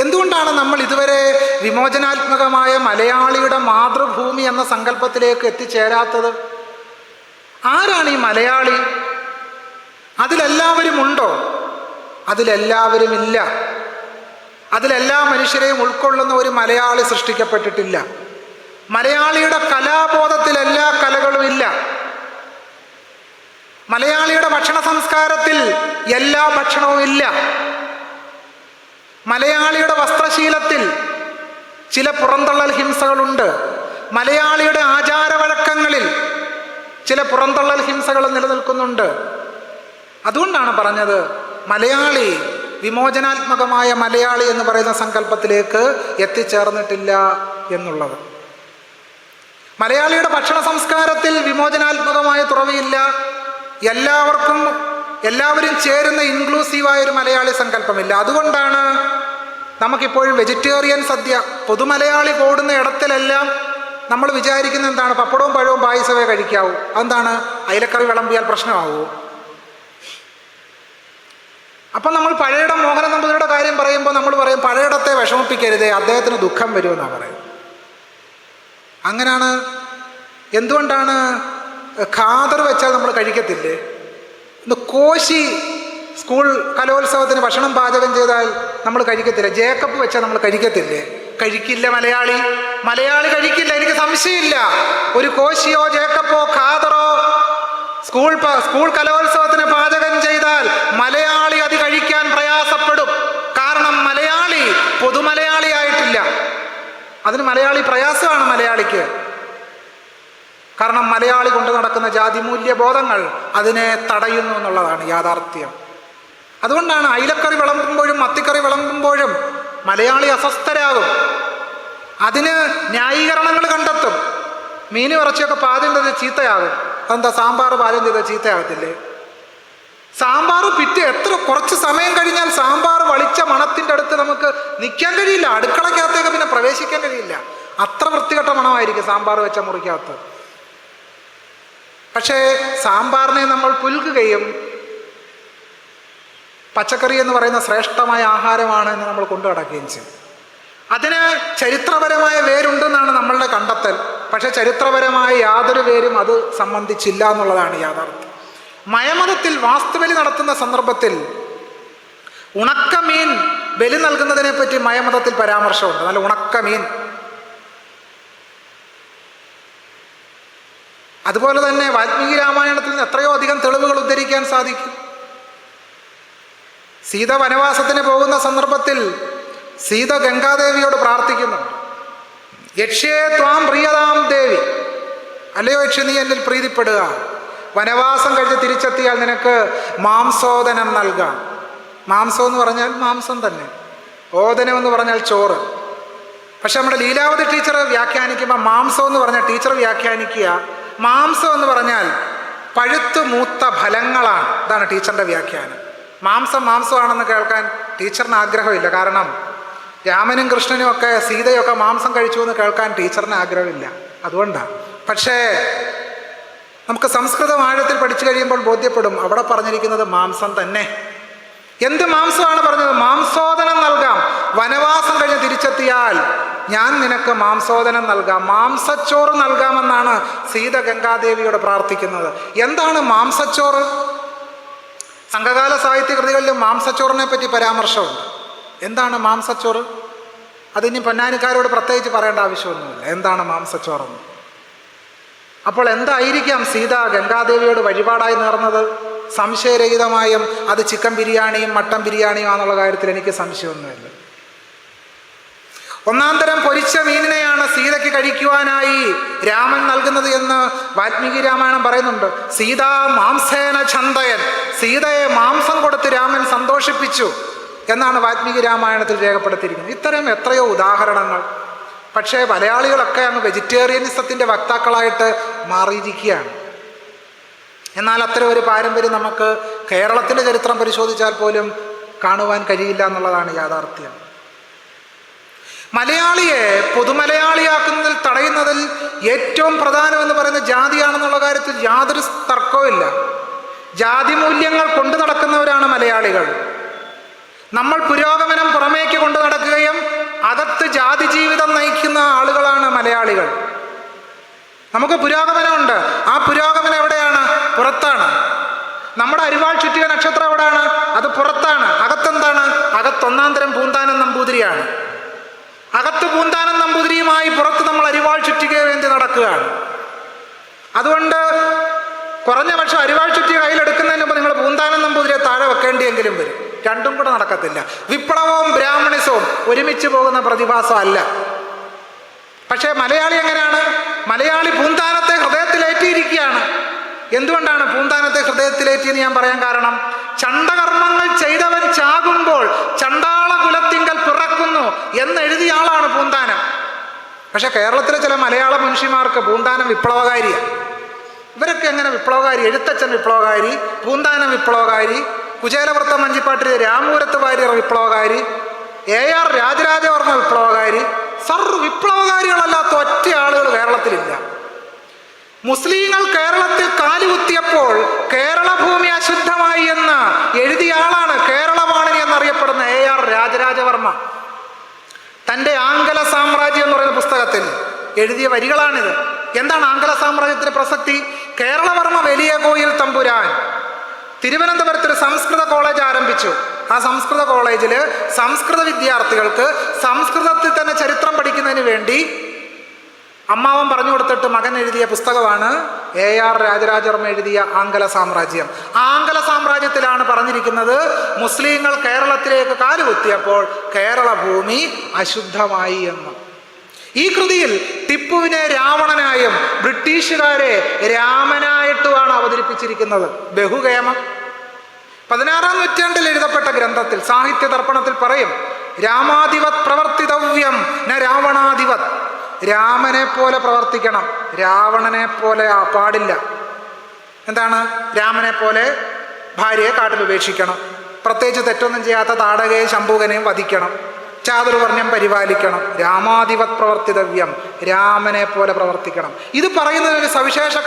എന്തുകൊണ്ടാണ് നമ്മൾ ഇതുവരെ വിമോചനാത്മകമായ മലയാളിയുടെ മാതൃഭൂമി എന്ന സങ്കല്പത്തിലേക്ക് എത്തിച്ചേരാത്തത്? ആരാണ് ഈ മലയാളി? അതിലെല്ലാവരും ഉണ്ടോ? അതിലെല്ലാവരും ഇല്ല. അതിലെല്ലാ മനുഷ്യരെയും ഉൾക്കൊള്ളുന്ന ഒരു മലയാളി സൃഷ്ടിക്കപ്പെട്ടിട്ടില്ല. മലയാളിയുടെ കലാബോധത്തിൽ എല്ലാ കലകളും ഇല്ല. മലയാളിയുടെ ഭക്ഷണ സംസ്കാരത്തിൽ എല്ലാ ഭക്ഷണവും ഇല്ല. മലയാളിയുടെ വസ്ത്രശീലത്തിൽ ചില പുറന്തള്ളൽ ഹിംസകളുണ്ട്. മലയാളിയുടെ ആചാരവഴക്കങ്ങളിൽ ചില പുറന്തള്ളൽ ഹിംസകൾ നിലനിൽക്കുന്നുണ്ട്. അതുകൊണ്ടാണ് പറഞ്ഞത്, മലയാളി വിമോചനാത്മകമായ മലയാളി എന്ന് പറയുന്ന സങ്കല്പത്തിലേക്ക് എത്തിച്ചേർന്നിട്ടില്ല എന്നുള്ളത്. മലയാളിയുടെ ഭക്ഷണ സംസ്കാരത്തിൽ വിമോചനാത്മകമായ തുറവിയില്ല. എല്ലാവരും ചേരുന്ന ഇൻക്ലൂസീവായൊരു മലയാളി സങ്കല്പമില്ല. അതുകൊണ്ടാണ് നമുക്കിപ്പോഴും വെജിറ്റേറിയൻ സദ്യ പൊതുമലയാളി കൂടുന്ന ഇടത്തിലെല്ലാം നമ്മൾ വിചാരിക്കുന്നത് എന്താണ്? പപ്പടവും പഴവും പായസമേ കഴിക്കാവൂ. അതെന്താണ്? അയിലക്കറി വിളമ്പിയാൽ പ്രശ്നമാവൂ. അപ്പം നമ്മൾ പഴയടം മോഹന നമ്പൂതിരിയുടെ കാര്യം പറയുമ്പോൾ നമ്മൾ പറയും, പഴയടത്തെ വിഷമിപ്പിക്കരുതേ, അദ്ദേഹത്തിന് ദുഃഖം വരുമെന്നാണ് പറയും. അങ്ങനെയാണ്. എന്തുകൊണ്ടാണ്? ഖാദർ വെച്ചാൽ നമ്മൾ കഴിക്കത്തില്ലേ? ഇന്ന് കോശി സ്കൂൾ കലോത്സവത്തിന് ഭക്ഷണം പാചകം ചെയ്താൽ നമ്മൾ കഴിക്കത്തില്ല. ജേക്കബ് വെച്ചാൽ നമ്മൾ കഴിക്കത്തില്ലേ? കഴിക്കില്ല. മലയാളി കഴിക്കില്ല. എനിക്ക് സംശയമില്ല, ഒരു കോശിയോ ജേക്കബോ ഖാദറോ സ്കൂൾ കലോത്സവത്തിന് പാചകം ചെയ്താൽ മലയാളി അത് കഴിക്കാൻ പ്രയാസപ്പെടും. കാരണം മലയാളി പൊതുമലയാളി ആയിട്ടില്ല. അതിന് മലയാളി പ്രയാസമാണ് മലയാളിക്ക്. കാരണം മലയാളി കൊണ്ട് നടക്കുന്ന ജാതി മൂല്യബോധങ്ങൾ അതിനെ തടയുന്നു എന്നുള്ളതാണ് യാഥാർത്ഥ്യം. അതുകൊണ്ടാണ് അയിലക്കറി വിളമ്പുമ്പോഴും മത്തിക്കറി വിളമ്പുമ്പോഴും മലയാളി അസ്വസ്ഥരാകും. അതിന് ന്യായീകരണങ്ങൾ കണ്ടെത്തും. മീനും ഇറച്ചിയൊക്കെ പാചകം ചെയ്ത് ചീത്തയാകും. അതെന്താ? സാമ്പാർ പാചകം ചെയ്താൽ ചീത്തയാകത്തില്ലേ? സാമ്പാർ കുറച്ച് സമയം കഴിഞ്ഞാൽ സാമ്പാർ വളിച്ച മണത്തിൻ്റെ അടുത്ത് നമുക്ക് നിൽക്കാൻ കഴിയില്ല. അടുക്കളക്കകത്തേക്ക് പിന്നെ പ്രവേശിക്കാൻ കഴിയില്ല. അത്ര വൃത്തികെട്ട മണമായിരിക്കും സാമ്പാർ വെച്ച മുറിക്കകത്ത്. പക്ഷേ സാമ്പാറിനെ നമ്മൾ പുൽകുകയും പച്ചക്കറി എന്ന് പറയുന്ന ശ്രേഷ്ഠമായ ആഹാരമാണ് എന്ന് നമ്മൾ കൊണ്ടു നടക്കുകയും ചെയ്യും. അതിന് ചരിത്രപരമായ വേരുണ്ടെന്നാണ് നമ്മളുടെ കണ്ടെത്തൽ. പക്ഷെ ചരിത്രപരമായ യാതൊരു വേരും അത് സംബന്ധിച്ചില്ല എന്നുള്ളതാണ് യാഥാർത്ഥ്യം. മയമതത്തിൽ വാസ്തുബലി നടത്തുന്ന സന്ദർഭത്തിൽ ഉണക്കമീൻ ബലി നൽകുന്നതിനെ പറ്റി മയമതത്തിൽ പരാമർശമുണ്ട്. നല്ല ഉണക്ക മീൻ. അതുപോലെ തന്നെ വാൽമീകി രാമായണത്തിൽ നിന്ന് എത്രയോ അധികം തെളിവുകൾ ഉദ്ധരിക്കാൻ സാധിക്കും. സീത വനവാസത്തിന് പോകുന്ന സന്ദർഭത്തിൽ സീത ഗംഗാദേവിയോട് പ്രാർത്ഥിക്കുന്നുണ്ട്, യക്ഷ്യേ ത്വാം പ്രിയതാം ദേവി, അല്ലയോ യക്ഷി നീ എന്നിൽ പ്രീതിപ്പെടുക, വനവാസം കഴിഞ്ഞ് തിരിച്ചെത്തിയാൽ നിനക്ക് മാംസോദനം നൽകാം. മാംസം എന്ന് പറഞ്ഞാൽ മാംസം തന്നെ, ഓദനം എന്ന് പറഞ്ഞാൽ ചോറ്. പക്ഷെ നമ്മുടെ ലീലാവതി ടീച്ചർ വ്യാഖ്യാനിക്കുമ്പോൾ മാംസം എന്ന് പറഞ്ഞാൽ ടീച്ചർ വ്യാഖ്യാനിക്കുക മാംസം എന്ന് പറഞ്ഞാൽ പഴുത്തു മൂത്ത ഫലങ്ങളാണ്. ഇതാണ് ടീച്ചറിൻ്റെ വ്യാഖ്യാനം. മാംസമാണെന്ന് കേൾക്കാൻ ടീച്ചറിന് ആഗ്രഹമില്ല. കാരണം രാമനും കൃഷ്ണനും ഒക്കെ സീതയൊക്കെ മാംസം കഴിച്ചു എന്ന് കേൾക്കാൻ ടീച്ചറിന് ആഗ്രഹമില്ല. അതുകൊണ്ടാണ്. പക്ഷേ നമുക്ക് സംസ്കൃതം ആഴത്തിൽ പഠിച്ചു കഴിയുമ്പോൾ ബോധ്യപ്പെടും അവിടെ പറഞ്ഞിരിക്കുന്നത് മാംസം തന്നെ. എന്ത് മാംസമാണ് പറഞ്ഞത്? മാംസോദനം നൽകാം. വനവാസം കഴിഞ്ഞ് തിരിച്ചെത്തിയാൽ ഞാൻ നിനക്ക് മാംസോദനം നൽകാം, മാംസച്ചോറ് നൽകാമെന്നാണ് സീത ഗംഗാദേവിയോട് പ്രാർത്ഥിക്കുന്നത്. എന്താണ് മാംസച്ചോറ്? സംഘകാല സാഹിത്യ കൃതികളിലും മാംസച്ചോറിനെ പറ്റി പരാമർശമുണ്ട്. എന്താണ് മാംസച്ചോറ്? അതിനി പൊന്നാനിക്കാരോട് പ്രത്യേകിച്ച് പറയേണ്ട ആവശ്യമൊന്നുമില്ല എന്താണ് മാംസച്ചോറെന്ന്. അപ്പോൾ എന്തായിരിക്കാം സീത ഗംഗാദേവിയോട് വഴിപാടായി നേർന്നത്? സംശയരഹിതമായും അത് ചിക്കൻ ബിരിയാണിയും മട്ടൻ ബിരിയാണിയും ആണെന്നുള്ള കാര്യത്തിൽ എനിക്ക് സംശയമൊന്നുമില്ല. ഒന്നാം തരം പൊരിച്ച മീനിനെയാണ് സീതയ്ക്ക് കഴിക്കുവാനായി രാമൻ നൽകുന്നത് എന്ന് വാൽമീകി രാമായണം പറയുന്നുണ്ട്. സീതാ മാംസേന ഛന്തയൻ, സീതയെ മാംസം കൊടുത്ത് രാമൻ സന്തോഷിപ്പിച്ചു എന്നാണ് വാൽമീകി രാമായണത്തിൽ രേഖപ്പെടുത്തിയിരിക്കുന്നത്. ഇത്തരം എത്രയോ ഉദാഹരണങ്ങൾ. പക്ഷേ മലയാളികളൊക്കെ അങ്ങ് വെജിറ്റേറിയനിസത്തിൻ്റെ വക്താക്കളായിട്ട് മാറിയിരിക്കുകയാണ്. എന്നാൽ അത്തരം ഒരു പാരമ്പര്യം നമുക്ക് കേരളത്തിൻ്റെ ചരിത്രം പരിശോധിച്ചാൽ പോലും കാണുവാൻ കഴിയില്ല എന്നുള്ളതാണ് യാഥാർത്ഥ്യം. മലയാളിയെ പൊതുമലയാളിയാക്കുന്നതിൽ തടയുന്നതിൽ ഏറ്റവും പ്രധാനമെന്ന് പറയുന്ന ജാതിയാണെന്നുള്ള കാര്യത്തിൽ യാതൊരു തർക്കവുമില്ല. ജാതി മൂല്യങ്ങൾ കൊണ്ടു നടക്കുന്നവരാണ് മലയാളികൾ. നമ്മൾ പുരോഗമനം പുറമേക്ക് കൊണ്ടു നടക്കുകയും അകത്ത് ജാതി ജീവിതം നയിക്കുന്ന ആളുകളാണ് മലയാളികൾ. നമുക്ക് പുരോഗമനമുണ്ട്. ആ പുരോഗമനം എവിടെയാണ്? പുറത്താണ്. നമ്മുടെ അരിവാൾ ചുറ്റിക നക്ഷത്രം എവിടെയാണ്? അത് പുറത്താണ്. അകത്തെന്താണ്? അകത്തൊന്നാം തരം പൂന്താനം നമ്പൂതിരിയാണ്. അകത്ത് പൂന്താനം നമ്പൂതിരിയുമായി പുറത്ത് നമ്മൾ അരിവാൾ ചുറ്റിക വേണ്ടി നടക്കുകയാണ്. അതുകൊണ്ട് കുറഞ്ഞ പക്ഷം അരിവാൾ ചുറ്റിക കയ്യിലെടുക്കുന്നതിന് മുമ്പ് നിങ്ങൾ പൂന്താനം നമ്പൂതിരിയെ താഴെ വെക്കേണ്ടിയെങ്കിലും വരും. രണ്ടും കൂടെ നടക്കത്തില്ല. വിപ്ലവവും ബ്രാഹ്മണിസവും ഒരുമിച്ച് പോകുന്ന പ്രതിഭാസം അല്ല. പക്ഷേ മലയാളി എങ്ങനെയാണ്? മലയാളി പൂന്താനത്തെ ഹൃദയത്തിലേറ്റിയിരിക്കുകയാണ്. എന്തുകൊണ്ടാണ് പൂന്താനത്തെ ഹൃദയത്തിലേറ്റിയെന്ന് ഞാൻ പറയാൻ കാരണം, ചണ്ടകർമ്മങ്ങൾ ചെയ്തവൻ ചാകുമ്പോൾ ചണ്ടാള കുലത്തിങ്കൽ പിറക്കുന്നു എന്നെഴുതിയ ആളാണ് പൂന്താനം. പക്ഷെ കേരളത്തിലെ ചില മലയാള മനുഷ്യന്മാർക്ക് പൂന്താനം വിപ്ലവകാരിയാണ്. ഇവരൊക്കെ എങ്ങനെ വിപ്ലവകാരി? എഴുത്തച്ഛൻ വിപ്ലവകാരി, പൂന്താനം വിപ്ലവകാരി, കുചേലവൃത്തം വഞ്ചിപ്പാട്ടിലെ രാമൂരത്ത് വാര്യർ വിപ്ലവകാരി, AR രാജരാജവർമ്മ വിപ്ലവകാരി. വിപ്ലവകാരികളല്ലാത്ത ഒറ്റ ആളുകൾ കേരളത്തിലില്ല. മുസ്ലിങ്ങൾ കേരളത്തിൽ കാലുകുത്തിയപ്പോൾ കേരള ഭൂമി അശുദ്ധമായി എന്ന് എഴുതിയ ആളാണ് കേരളവാണിനി എന്നറിയപ്പെടുന്ന AR രാജരാജവർമ്മ. തൻ്റെ ആംഗല സാമ്രാജ്യം എന്ന് പറയുന്ന പുസ്തകത്തിൽ എഴുതിയ വരികളാണിത്. എന്താണ് ആംഗല സാമ്രാജ്യത്തിന്റെ പ്രസക്തി? കേരളവർമ്മ വലിയ കോയിൽ തമ്പുരാൻ തിരുവനന്തപുരത്തൊരു സംസ്കൃത കോളേജ് ആരംഭിച്ചു. ആ സംസ്കൃത കോളേജിൽ സംസ്കൃത വിദ്യാർത്ഥികൾക്ക് സംസ്കൃതത്തിൽ തന്നെ ചരിത്രം പഠിക്കുന്നതിന് വേണ്ടി അമ്മാവൻ പറഞ്ഞു കൊടുത്തിട്ട് മകൻ എഴുതിയ പുസ്തകമാണ് AR രാജരാജവർമ്മ എഴുതിയ ആംഗല സാമ്രാജ്യം. ആംഗല സാമ്രാജ്യത്തിലാണ് പറഞ്ഞിരിക്കുന്നത് മുസ്ലിങ്ങൾ കേരളത്തിലേക്ക് കാലുകുത്തിയപ്പോൾ കേരള ഭൂമി അശുദ്ധമായി എന്ന്. ഈ കൃതിയിൽ ടിപ്പുവിനെ രാവണനായും ബ്രിട്ടീഷുകാരെ രാമനായിട്ടുമാണ് അവതരിപ്പിച്ചിരിക്കുന്നത്. ബഹുകേമം. 16-ാം നൂറ്റാണ്ടിൽ എഴുതപ്പെട്ട ഗ്രന്ഥത്തിൽ സാഹിത്യ ദർപ്പണത്തിൽ പറയും, രാമാധിപത് പ്രവർത്തിതവ്യം ന രാവണാധിപത്. രാമനെ പോലെ പ്രവർത്തിക്കണം, രാവണനെ പോലെ പാടില്ല. എന്താണ്? രാമനെ പോലെ ഭാര്യയെ കാട്ടിൽ ഉപേക്ഷിക്കണം, പ്രത്യേകിച്ച് തെറ്റൊന്നും ചെയ്യാത്ത താടകയും ശംഭുകനെയും വധിക്കണം, ചാതുർവർണ്ണ്യം പരിപാലിക്കണം. രാമാധിപത് പ്രവർത്തിതവ്യം, രാമനെ പോലെ പ്രവർത്തിക്കണം. ഇത് പറയുന്നതിന് ഒരു സവിശേഷ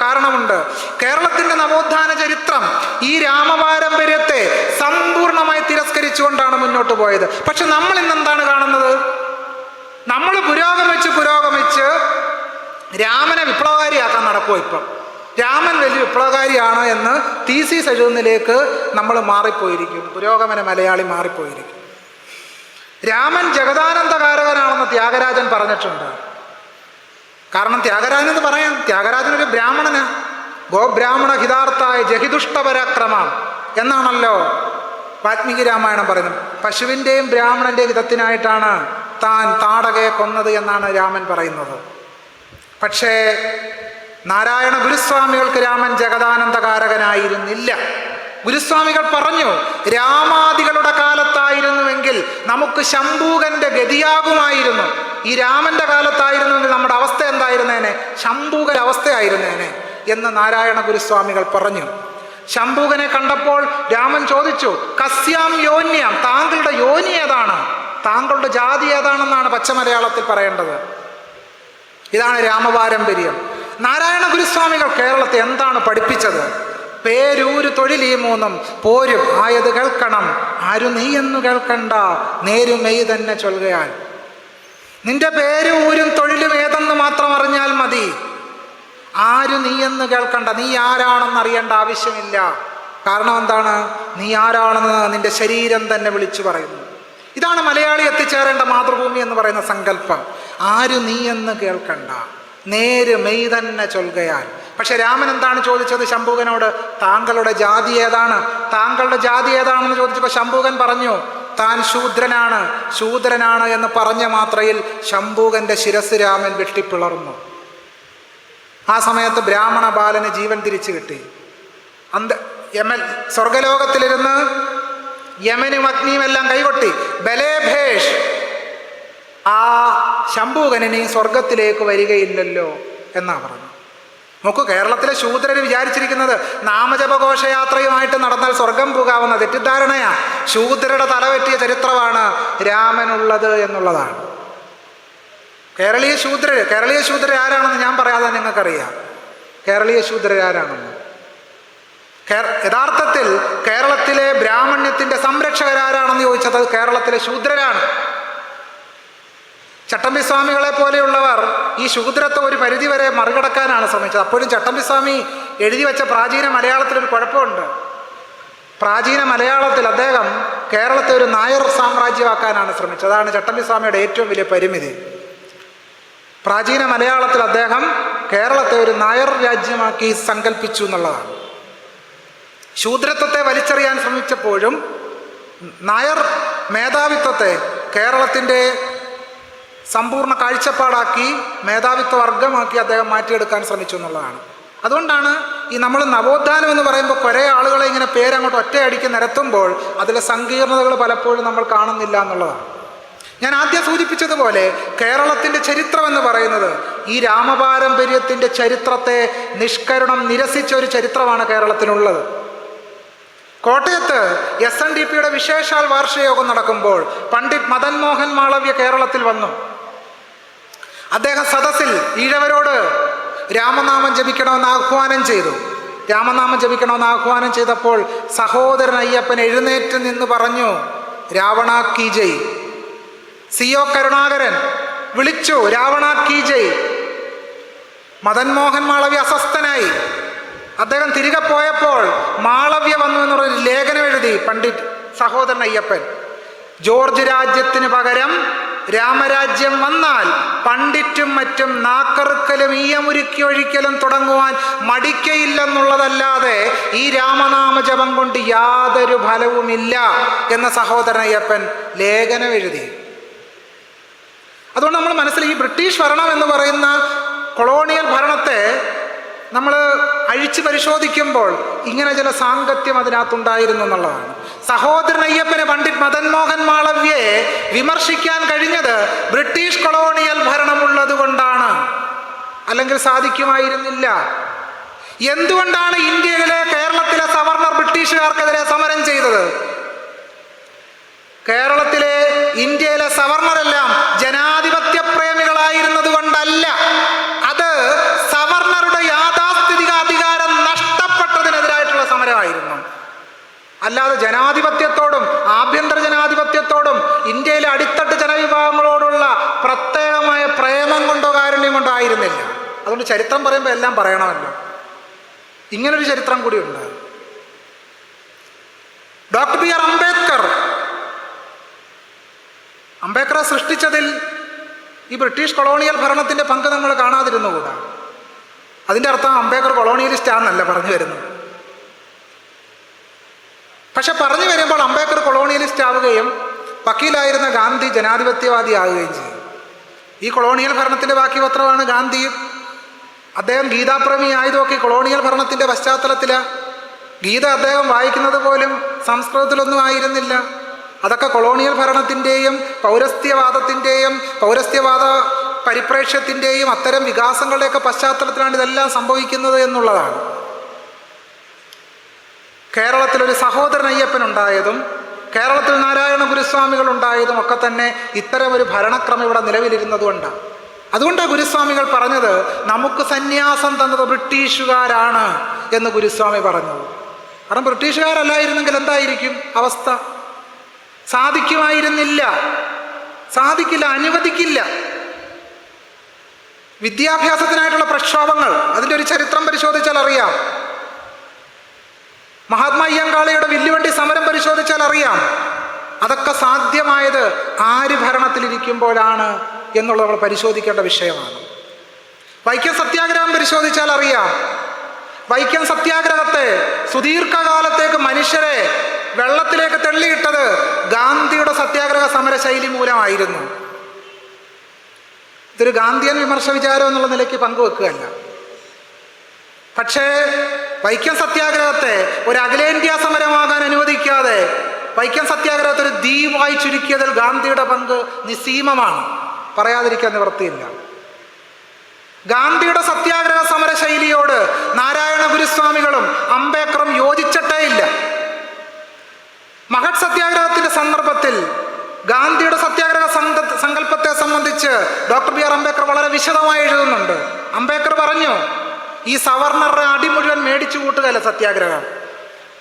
കാരണമുണ്ട്. കേരളത്തിൻ്റെ നവോത്ഥാന ചരിത്രം ഈ രാമപാരമ്പര്യത്തെ സമ്പൂർണമായി തിരസ്കരിച്ചുകൊണ്ടാണ് മുന്നോട്ട് പോയത്. പക്ഷെ നമ്മൾ ഇന്നെന്താണ് കാണുന്നത്? നമ്മൾ പുരോഗമിച്ച് രാമനെ വിപ്ലവകാരിയാക്കാൻ നടക്കുമോ? ഇപ്പം രാമൻ വലിയ വിപ്ലവകാരിയാണ് എന്ന് തീസിസ് എഴുതുന്നതിലേക്ക് നമ്മൾ മാറിപ്പോയിരിക്കുന്നു. പുരോഗമന മലയാളി മാറിപ്പോയിരിക്കും. രാമൻ ജഗദാനന്ദകാരകനാണെന്ന് ത്യാഗരാജൻ പറഞ്ഞിട്ടുണ്ട്. കാരണം ത്യാഗരാജൻ എന്ന് പറയാം, ത്യാഗരാജനൊരു ബ്രാഹ്മണന്, ഗോബ്രാഹ്മണ ഹിതാർത്ഥായ ജഹിദുഷ്ടപരാക്രമ എന്നാണല്ലോ വാൽമീകി രാമായണം പറയുന്നത്. പശുവിൻ്റെയും ബ്രാഹ്മണൻ്റെയും ഹിതത്തിനായിട്ടാണ് താൻ താടകയെ കൊന്നത് എന്നാണ് രാമൻ പറയുന്നത്. പക്ഷേ നാരായണ ഗുരുസ്വാമികൾക്ക് രാമൻ ജഗദാനന്ദകാരകനായിരുന്നില്ല. ഗുരുസ്വാമികൾ പറഞ്ഞു, രാമാദികളുടെ കാലത്തായിരുന്നുവെങ്കിൽ നമുക്ക് ശംഭൂകന്റെ ഗതിയാകുമായിരുന്നു. ഈ രാമന്റെ കാലത്തായിരുന്നുവെങ്കിൽ നമ്മുടെ അവസ്ഥ എന്തായിരുന്നേനെ? ശംഭൂകന്റെ അവസ്ഥയായിരുന്നേനെ എന്ന് നാരായണ ഗുരുസ്വാമികൾ പറഞ്ഞു. ശംഭൂകനെ കണ്ടപ്പോൾ രാമൻ ചോദിച്ചു, കസ്യാം യോന്യാം, താങ്കളുടെ യോനി ഏതാണ്, താങ്കളുടെ ജാതി ഏതാണെന്നാണ് പച്ചമലയാളത്തിൽ പറയേണ്ടത്. ഇതാണ് രാമപാരമ്പര്യം. നാരായണ ഗുരുസ്വാമികൾ കേരളത്തെ എന്താണ് പഠിപ്പിച്ചത്? പേരൂര് തൊഴിലീ മൂന്നും പോരും ആയത് കേൾക്കണം, ആരു നീ എന്നു കേൾക്കണ്ട, നേരുമെയ് തന്നെ ചൊൽകയാൽ. നിന്റെ പേരും ഊരും തൊഴിലും ഏതെന്ന് മാത്രം അറിഞ്ഞാൽ മതി. ആരു നീ എന്ന് കേൾക്കണ്ട, നീ ആരാണെന്ന് അറിയേണ്ട ആവശ്യമില്ല. കാരണം എന്താണ്? നീ ആരാണെന്ന് നിന്റെ ശരീരം തന്നെ വിളിച്ചു പറയുന്നു. ഇതാണ് മലയാളി എത്തിച്ചേരേണ്ട മാതൃഭൂമി എന്ന് പറയുന്ന സങ്കല്പം. ആരു നീ എന്ന് കേൾക്കണ്ട, നേര് മെയ് തന്നെ ചൊൽകയാൽ. പക്ഷെ രാമൻ എന്താണ് ചോദിച്ചത് ശംഭൂകനോട്? താങ്കളുടെ ജാതി ഏതാണ്, താങ്കളുടെ ജാതി ഏതാണെന്ന് ചോദിച്ചപ്പോൾ ശംഭൂകൻ പറഞ്ഞു, താൻ ശൂദ്രനാണ്, ശൂദ്രനാണ് എന്ന് പറഞ്ഞ മാത്രയിൽ ശംഭൂകന്റെ ശിരസ് രാമൻ വെട്ടിപ്പിളർന്നു. ആ സമയത്ത് ബ്രാഹ്മണ ബാലന് ജീവൻ തിരിച്ചു കിട്ടി. സ്വർഗലോകത്തിലിരുന്ന് യമനും അഗ്നിയും എല്ലാം കൈകൊട്ടി ബലേഭേഷ്, ആ ശംഭൂകനിനി സ്വർഗത്തിലേക്ക് വരികയില്ലല്ലോ എന്നാ പറഞ്ഞു. നോക്കൂ, കേരളത്തിലെ ശൂദ്രര് വിചാരിച്ചിരിക്കുന്നത് നാമജപഘോഷയാത്രയുമായിട്ട് നടന്നാൽ സ്വർഗം പോകാവുന്ന തെറ്റിദ്ധാരണയാ. ശൂദ്രരുടെ തലപറ്റിയ ചരിത്രമാണ് രാമനുള്ളത് എന്നുള്ളതാണ്. കേരളീയ ശൂദ്രർ ആരാണെന്ന് ഞാൻ പറയാതെ നിങ്ങൾക്കറിയാം. കേരളീയ ശൂദ്രർ ആരാണെന്ന്. യഥാർത്ഥത്തിൽ കേരളത്തിലെ ബ്രാഹ്മണ്യത്തിന്റെ സംരക്ഷകരാരാണെന്ന് ചോദിച്ചത് കേരളത്തിലെ ശൂദ്രരാണ്. ചട്ടമ്പിസ്വാമികളെ പോലെയുള്ളവർ ഈ ശൂദ്രത്വം ഒരു പരിധിവരെ മറികടക്കാനാണ് ശ്രമിച്ചത്. അപ്പോഴും ചട്ടമ്പിസ്വാമി എഴുതി വെച്ച പ്രാചീന മലയാളത്തിലൊരു കുഴപ്പമുണ്ട്. പ്രാചീന മലയാളത്തിൽ അദ്ദേഹം കേരളത്തെ ഒരു നായർ സാമ്രാജ്യമാക്കാനാണ് ശ്രമിച്ചത്. അതാണ് ചട്ടമ്പിസ്വാമിയുടെ ഏറ്റവും വലിയ പരിമിതി. പ്രാചീന മലയാളത്തിൽ അദ്ദേഹം കേരളത്തെ ഒരു നായർ രാജ്യമാക്കി സങ്കല്പിച്ചു എന്നുള്ളതാണ്. ശൂദ്രത്വത്തെ വലിച്ചെറിയാൻ ശ്രമിച്ചപ്പോഴും നായർ മേധാവിത്വത്തെ കേരളത്തിൻ്റെ സമ്പൂർണ്ണ കാഴ്ചപ്പാടാക്കി മേധാവിത്വ വർഗമാക്കി അദ്ദേഹം മാറ്റിയെടുക്കാൻ ശ്രമിച്ചു എന്നുള്ളതാണ്. അതുകൊണ്ടാണ് ഈ നമ്മൾ നവോത്ഥാനം എന്ന് പറയുമ്പോൾ കുറേ ആളുകളെ ഇങ്ങനെ പേരങ്ങോട്ട് ഒറ്റയടിക്ക് നിരത്തുമ്പോൾ അതിലെ സങ്കീർണതകൾ പലപ്പോഴും നമ്മൾ കാണുന്നില്ല എന്നുള്ളതാണ്. ഞാൻ ആദ്യം സൂചിപ്പിച്ചതുപോലെ കേരളത്തിൻ്റെ ചരിത്രം എന്ന് പറയുന്നത് ഈ രാമപാരമ്പര്യത്തിൻ്റെ ചരിത്രത്തെ നിഷ്കരുണം നിരസിച്ച ഒരു ചരിത്രമാണ് കേരളത്തിനുള്ളത്. കോട്ടയത്ത് SNDPയുടെ വിശേഷാൽ വാർഷിക യോഗം നടക്കുമ്പോൾ പണ്ഡിറ്റ് മദൻ മോഹൻ മാളവ്യ കേരളത്തിൽ വന്നു. അദ്ദേഹം സദസ്സിൽ ഈഴവരോട് രാമനാമം ജപിക്കണമെന്ന് ആഹ്വാനം ചെയ്തു. രാമനാമം ജപിക്കണമെന്ന് ആഹ്വാനം ചെയ്തപ്പോൾ സഹോദരൻ അയ്യപ്പൻ എഴുന്നേറ്റ് നിന്ന് പറഞ്ഞു, രാവണ കീ ജയ്. CO കരുണാകരൻ വിളിച്ചു, രാവണ കീ ജയ്. മദൻ മോഹൻ മാളവ്യ അസ്വസ്ഥനായി. അദ്ദേഹം തിരികെ പോയപ്പോൾ മാളവ്യ വന്നു എന്നൊരു ലേഖനം എഴുതി പണ്ഡിറ്റ് സഹോദരൻ അയ്യപ്പൻ. ജോർജ് രാജ്യത്തിന് പകരം രാമരാജ്യം വന്നാൽ പണ്ഡിറ്റും മറ്റും നാക്കറുക്കലും ഈയമുരുക്കി ഒഴിക്കലും തുടങ്ങുവാൻ മടിക്കയില്ലെന്നുള്ളതല്ലാതെ ഈ രാമനാമ ജപം കൊണ്ട് യാതൊരു ഫലവുമില്ല എന്ന സഹോദരൻ അയ്യപ്പൻ ലേഖനം എഴുതി. അതുകൊണ്ട് നമ്മൾ മനസ്സിൽ ഈ ബ്രിട്ടീഷ് ഭരണം എന്ന് പറയുന്ന കൊളോണിയൽ ഭരണത്തെ നമ്മൾ അഴിച്ചു പരിശോധിക്കുമ്പോൾ ഇങ്ങനെ ചില സാങ്കത്യം അതിനകത്തുണ്ടായിരുന്നു എന്നുള്ളതാണ്. സഹോദരൻ അയ്യപ്പന് പണ്ഡിറ്റ് മദൻ മോഹൻ മാളവ്യയെ വിമർശിക്കാൻ കഴിഞ്ഞത് ബ്രിട്ടീഷ് കൊളോണിയൽ ഭരണമുള്ളത് കൊണ്ടാണ്, അല്ലെങ്കിൽ സാധിക്കുമായിരുന്നില്ല. എന്തുകൊണ്ടാണ് ഇന്ത്യയിലെ കേരളത്തിലെ സവർണർ ബ്രിട്ടീഷുകാർക്കെതിരെ സമരം ചെയ്തത്? കേരളത്തിലെ ഇന്ത്യയിലെ സവർണരെല്ലാം ജനാധിപത്യ പ്രേമികളായിരുന്നത് കൊണ്ടല്ല, അത് സവർണറുടെ യാഥാസ്ഥിതിക അധികാരം നഷ്ടപ്പെട്ടതിനെതിരായിട്ടുള്ള സമരമായിരുന്നു. അല്ലാതെ ജനാധിപത്യത്തോടും ആഭ്യന്തര ജനാധിപത്യത്തോടും ഇന്ത്യയിലെ അടിത്തട്ട് ജനവിഭാഗങ്ങളോടുള്ള പ്രത്യേകമായ പ്രേമം കൊണ്ടോ കാരുണ്യം കൊണ്ടോ ആയിരുന്നില്ല. അതുകൊണ്ട് ചരിത്രം പറയുമ്പോൾ എല്ലാം പറയണമല്ലോ. ഇങ്ങനൊരു ചരിത്രം കൂടിയുണ്ട്. ഡോക്ടർ BR അംബേദ്കർ അംബേദ്കറെ സൃഷ്ടിച്ചതിൽ ഈ ബ്രിട്ടീഷ് കൊളോണിയൽ ഭരണത്തിൻ്റെ പങ്ക് നമ്മൾ കാണാതിരുന്നുകൂടാ. അതിൻ്റെ അർത്ഥം അംബേദ്കർ കൊളോണിയലിസ്റ്റാണെന്നല്ല പറഞ്ഞു വരുന്നത്. പക്ഷെ പറഞ്ഞു വരുമ്പോൾ അംബേദ്കർ കൊളോണിയലിസ്റ്റ് ആവുകയും വക്കീലായിരുന്ന ഗാന്ധി ജനാധിപത്യവാദിയാവുകയും ചെയ്യും. ഈ കൊളോണിയൽ ഭരണത്തിൻ്റെ ബാക്കി പത്രമാണ് ഗാന്ധി. അദ്ദേഹം ഗീതാപ്രേമി ആയതൊക്കെ കൊളോണിയൽ ഭരണത്തിൻ്റെ പശ്ചാത്തലത്തിലാണ്. ഗീത അദ്ദേഹം വായിക്കുന്നത് പോലും സംസ്കൃതത്തിലൊന്നും ആയിരുന്നില്ല. അതൊക്കെ കൊളോണിയൽ ഭരണത്തിൻ്റെയും പൗരസ്ത്യവാദത്തിൻ്റെയും പൗരസ്ത്യവാദ പരിപ്രേക്ഷ്യത്തിൻ്റെയും അത്തരം വികാസങ്ങളുടെയൊക്കെ പശ്ചാത്തലത്തിലാണ് ഇതെല്ലാം സംഭവിക്കുന്നത് എന്നുള്ളതാണ്. കേരളത്തിലൊരു സഹോദരൻ അയ്യപ്പൻ ഉണ്ടായതും കേരളത്തിൽ നാരായണ ഗുരുസ്വാമികൾ ഉണ്ടായതും ഒക്കെ തന്നെ ഇത്തരമൊരു ഭരണക്രമം ഇവിടെ നിലവിലിരുന്നതുകൊണ്ടാണ്. അതുകൊണ്ടാണ് ഗുരുസ്വാമികൾ പറഞ്ഞത് നമുക്ക് സന്യാസം തന്നത് ബ്രിട്ടീഷുകാരാണ് എന്ന് ഗുരുസ്വാമി പറഞ്ഞത്. കാരണം ബ്രിട്ടീഷുകാരല്ലായിരുന്നെങ്കിൽ എന്തായിരിക്കും അവസ്ഥ? സാധിക്കുമായിരുന്നില്ല, സാധിക്കില്ല, അനുവദിക്കില്ല. വിദ്യാഭ്യാസത്തിനായിട്ടുള്ള പ്രക്ഷോഭങ്ങൾ, അതിൻ്റെ ഒരു ചരിത്രം പരിശോധിച്ചാൽ അറിയാം. മഹാത്മാ അയ്യങ്കാളിയുടെ വില്ലുവണ്ടി സമരം പരിശോധിച്ചാൽ അറിയാം. അതൊക്കെ സാധ്യമായത് ആര് ഭരണത്തിലിരിക്കുമ്പോഴാണ് എന്നുള്ളത് നമ്മൾ പരിശോധിക്കേണ്ട വിഷയമാണ്. വൈക്കം സത്യാഗ്രഹം പരിശോധിച്ചാൽ അറിയാം. വൈക്കം സത്യാഗ്രഹത്തെ സുദീർഘകാലത്തേക്ക് മനുഷ്യരെ വെള്ളത്തിലേക്ക് തള്ളിയിട്ടത് ഗാന്ധിയുടെ സത്യാഗ്രഹ സമര ശൈലി മൂലമായിരുന്നു. ഇതൊരു ഗാന്ധിയൻ വിമർശ വിചാരം എന്നുള്ള നിലയ്ക്ക് പങ്കുവെക്കുകയല്ല. പക്ഷേ വൈക്കം സത്യാഗ്രഹത്തെ ഒരു അഖിലേന്ത്യാ സമരമാകാൻ അനുവദിക്കാതെ വൈക്കം സത്യാഗ്രഹത്തെ ഒരു ദ്വീപായി ചുരുക്കിയതിൽ ഗാന്ധിയുടെ പങ്ക് നിസ്സീമമാണ്, പറയാതിരിക്കാൻ നിവൃത്തിയില്ല. ഗാന്ധിയുടെ സത്യാഗ്രഹ സമര ശൈലിയോട് നാരായണ ഗുരുസ്വാമികളും അംബേദ്കറും യോജിച്ചിട്ടേയില്ല. മഹത് സത്യാഗ്രഹത്തിന്റെ സന്ദർഭത്തിൽ ഗാന്ധിയുടെ സത്യാഗ്രഹ സങ്കല്പത്തെ സംബന്ധിച്ച് ഡോക്ടർ ബി ആർ അംബേദ്കർ വളരെ വിശദമായി എഴുതുന്നുണ്ട്. അംബേദ്കർ പറഞ്ഞു, ഈ സവർണറുടെ അടി മുഴുവൻ മേടിച്ചു കൂട്ടുകയല്ല സത്യാഗ്രഹം,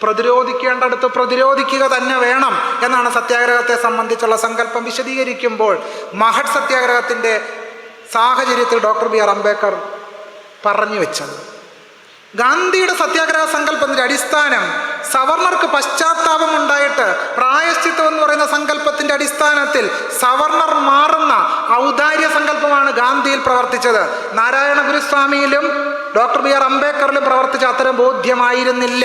പ്രതിരോധിക്കേണ്ടടുത്ത് പ്രതിരോധിക്കുക തന്നെ വേണം എന്നാണ് സത്യാഗ്രഹത്തെ സംബന്ധിച്ചുള്ള സങ്കല്പം വിശദീകരിക്കുമ്പോൾ മഹത് സത്യാഗ്രഹത്തിൻ്റെ സാഹചര്യത്തിൽ ഡോക്ടർ ബി ആർ അംബേദ്കർ പറഞ്ഞു വെച്ചത്. ഗാന്ധിയുടെ സത്യാഗ്രഹ സങ്കല്പത്തിൻ്റെ അടിസ്ഥാനം സവർണർക്ക് പശ്ചാത്താപം ഉണ്ടായിട്ട് പ്രായശ്ചിത്തം എന്ന് പറയുന്ന സങ്കല്പത്തിൻ്റെ അടിസ്ഥാനത്തിൽ സവർണർ മാറുന്ന ഔദാര്യ സങ്കല്പമാണ് ഗാന്ധിയിൽ പ്രവർത്തിച്ചത്. നാരായണ ഗുരുസ്വാമിയിലും ഡോക്ടർ ബി ആർ അംബേദ്കറിലും പ്രവർത്തിച്ച അത്തരം ബോധ്യമായിരുന്നില്ല.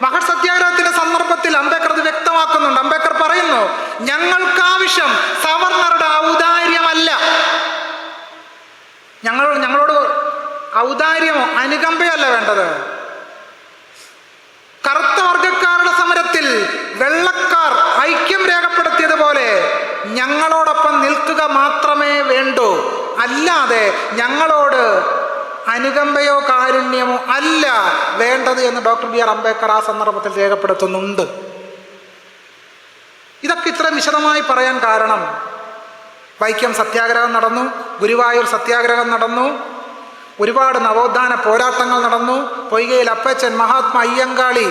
മഹത് സത്യാഗ്രഹത്തിന്റെ സന്ദർഭത്തിൽ അംബേദ്കർ അത് വ്യക്തമാക്കുന്നുണ്ട്. അംബേദ്കർ പറയുന്നു, ഞങ്ങൾക്കാവശ്യം സവർണറുടെ ഔദാര്യമല്ല, ഞങ്ങളോട് ഔദാര്യമോ അനുകമ്പയല്ല വേണ്ടത്. കറുത്ത വർഗക്കാരുടെ സമരത്തിൽ വെള്ളക്കാർ ഐക്യം രേഖപ്പെടുത്തിയതുപോലെ ഞങ്ങളോടൊപ്പം നിൽക്കുക മാത്രമേ വേണ്ടൂ, അല്ലാതെ ഞങ്ങളോട് അനുകമ്പയോ കാരുണ്യമോ അല്ല വേണ്ടത് എന്ന് ഡോക്ടർ ബി ആർ അംബേദ്കർ ആ സന്ദർഭത്തിൽ രേഖപ്പെടുത്തുന്നുണ്ട്. ഇതൊക്കെ ഇത്ര വിശദമായി പറയാൻ കാരണം വൈക്കം സത്യാഗ്രഹം നടന്നു, ഗുരുവായൂർ സത്യാഗ്രഹം നടന്നു, ഒരുപാട് നവോത്ഥാന പോരാട്ടങ്ങൾ നടന്നു. പൊയ്കയിൽ അപ്പച്ചൻ, മഹാത്മാ അയ്യങ്കാളി,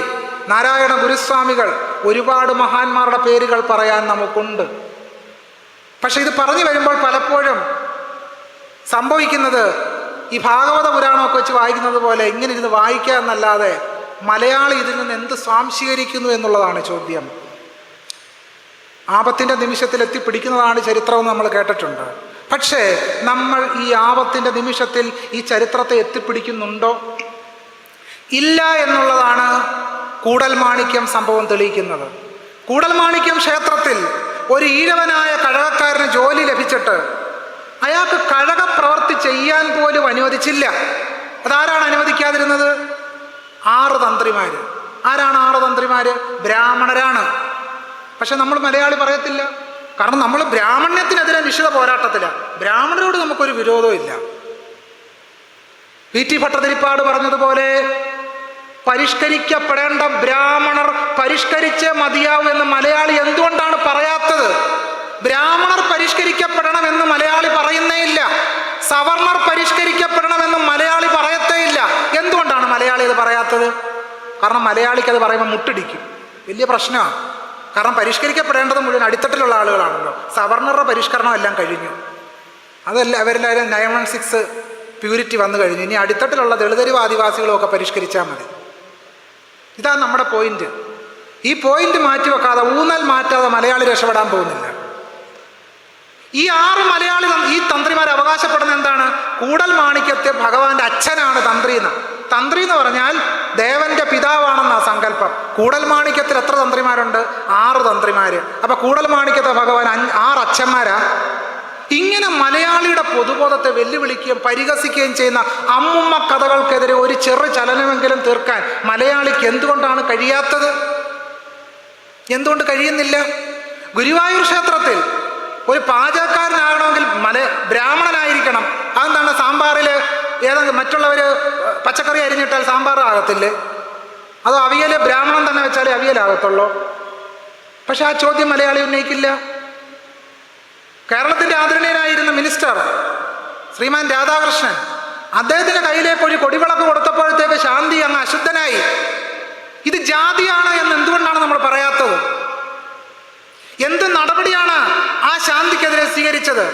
നാരായണ ഗുരുസ്വാമികൾ, ഒരുപാട് മഹാന്മാരുടെ പേരുകൾ പറയാൻ നമുക്കുണ്ട്. പക്ഷെ ഇത് പറഞ്ഞു വരുമ്പോൾ പലപ്പോഴും സംഭവിക്കുന്നത് ഈ ഭാഗവത പുരാണമൊക്കെ വെച്ച് വായിക്കുന്നത് പോലെ ഇങ്ങനെ ഇരുന്ന് വായിക്കുക എന്നല്ലാതെ മലയാളി ഇതിൽ നിന്ന് എന്ത് സ്വാംശീകരിക്കുന്നു എന്നുള്ളതാണ് ചോദ്യം. ആപത്തിൻ്റെ നിമിഷത്തിൽ എത്തിപ്പിടിക്കുന്നതാണ് ചരിത്രമെന്ന് നമ്മൾ കേട്ടിട്ടുണ്ട്. പക്ഷേ നമ്മൾ ഈ ആപത്തിൻ്റെ നിമിഷത്തിൽ ഈ ചരിത്രത്തെ എത്തിപ്പിടിക്കുന്നുണ്ടോ? ഇല്ല എന്നുള്ളതാണ് കൂടൽമാണിക്യം സംഭവം തെളിയിക്കുന്നത്. കൂടൽമാണിക്യം ക്ഷേത്രത്തിൽ ഒരു ഈഴവനായ കഴകക്കാരന് ജോലി ലഭിച്ചിട്ട് അയാൾക്ക് കഴക പ്രവൃത്തി ചെയ്യാൻ പോലും അനുവദിച്ചില്ല. അതാരാണ് അനുവദിക്കാതിരുന്നത്? 6 തന്ത്രിമാർ. ആരാണ് 6 തന്ത്രിമാർ? ബ്രാഹ്മണരാണ്. പക്ഷെ നമ്മൾ മലയാളി പറയത്തില്ല. കാരണം നമ്മൾ ബ്രാഹ്മണ്യത്തിനെതിരെ നിശ്ചിത പോരാട്ടത്തിലാണ്. ബ്രാഹ്മണരോട് നമുക്കൊരു വിരോധവും ഇല്ല. വി ടി ഭട്ടതിരിപ്പാട് പറഞ്ഞതുപോലെ പരിഷ്കരിക്കപ്പെടേണ്ട ബ്രാഹ്മണർ പരിഷ്കരിച്ചേ മതിയാവൂ എന്ന് മലയാളി എന്തുകൊണ്ടാണ് പറയാത്തത്? ബ്രാഹ്മണർ പരിഷ്കരിക്കപ്പെടണമെന്ന് മലയാളി പറയുന്നേ ഇല്ല. സവർണർ പരിഷ്കരിക്കപ്പെടണമെന്ന് മലയാളി പറയത്തേ ഇല്ല. എന്തുകൊണ്ടാണ് മലയാളി അത് പറയാത്തത്? കാരണം മലയാളിക്ക് അത് പറയുമ്പോൾ മുട്ടിടിക്കും, വലിയ പ്രശ്നമാണ്. കാരണം പരിഷ്കരിക്കപ്പെടേണ്ടത് മുഴുവൻ അടിത്തട്ടിലുള്ള ആളുകളാണല്ലോ. സവർണറുടെ പരിഷ്കരണം എല്ലാം കഴിഞ്ഞു, അതല്ല അവരെല്ലാവരും 916 പ്യൂരിറ്റി വന്നു കഴിഞ്ഞു. ഇനി അടിത്തട്ടിലുള്ള ദളിതരും ആദിവാസികളും ഒക്കെ പരിഷ്കരിച്ചാൽ മതി. ഇതാണ് നമ്മുടെ പോയിന്റ്. ഈ പോയിന്റ് മാറ്റിവെക്കാതെ, ഊന്നൽ മാറ്റാതെ മലയാളി രക്ഷപ്പെടാൻ പോകുന്നില്ല. ഈ 6 മലയാളി ഈ തന്ത്രിമാർ അവകാശപ്പെടുന്ന എന്താണ്? കൂടൽ മാണിക്യത്തെ ഭഗവാന്റെ അച്ഛനാണ് തന്ത്രി എന്ന്. തന്ത്രി എന്ന് പറഞ്ഞാൽ ദേവന്റെ പിതാവാണെന്നാ സങ്കല്പം. കൂടൽ മാണിക്യത്തിൽ എത്ര തന്ത്രിമാരുണ്ട്? 6 തന്ത്രിമാര്. അപ്പൊ കൂടൽ മാണിക്യത്തെ ഭഗവാൻ 6 അച്ഛന്മാരാ. ഇങ്ങനെ മലയാളിയുടെ പൊതുബോധത്തെ വെല്ലുവിളിക്കുകയും പരിഹസിക്കുകയും ചെയ്യുന്ന അമ്മുമ്മ കഥകൾക്കെതിരെ ഒരു ചെറു ചലനമെങ്കിലും തീർക്കാൻ മലയാളിക്ക് എന്തുകൊണ്ടാണ് കഴിയാത്തത്? എന്തുകൊണ്ട് കഴിയുന്നില്ല? ഗുരുവായൂർ ക്ഷേത്രത്തിൽ ഒരു പാചകക്കാരനാകണമെങ്കിൽ ബ്രാഹ്മണനായിരിക്കണം. അതെന്താണ്? സാമ്പാറിൽ ഏതെങ്കിലും മറ്റുള്ളവർ പച്ചക്കറി അരിഞ്ഞിട്ടാൽ സാമ്പാർ ആകത്തില്ലേ? അതോ അവിയൽ ബ്രാഹ്മണൻ തന്നെ വെച്ചാലേ അവിയലാകത്തുള്ളൂ? പക്ഷെ ആ ചോദ്യം മലയാളി ഉന്നയിക്കില്ല. കേരളത്തിൻ്റെ ആദരണീയനായിരുന്ന മിനിസ്റ്റർ ശ്രീമാൻ രാധാകൃഷ്ണൻ, അദ്ദേഹത്തിൻ്റെ കയ്യിലേക്ക് ഒരു കൊടിവിളക്ക് കൊടുത്തപ്പോഴത്തേക്ക് ശാന്തി അങ്ങ് അശുദ്ധനായി. ഇത് ജാതിയാണ് എന്ന് എന്തുകൊണ്ടാണ് നമ്മൾ പറയാത്തത്? എന്ത് നടപടിയാണ് ആ ശാന്തിക്കെതിരെ സ്വീകരിച്ചത്?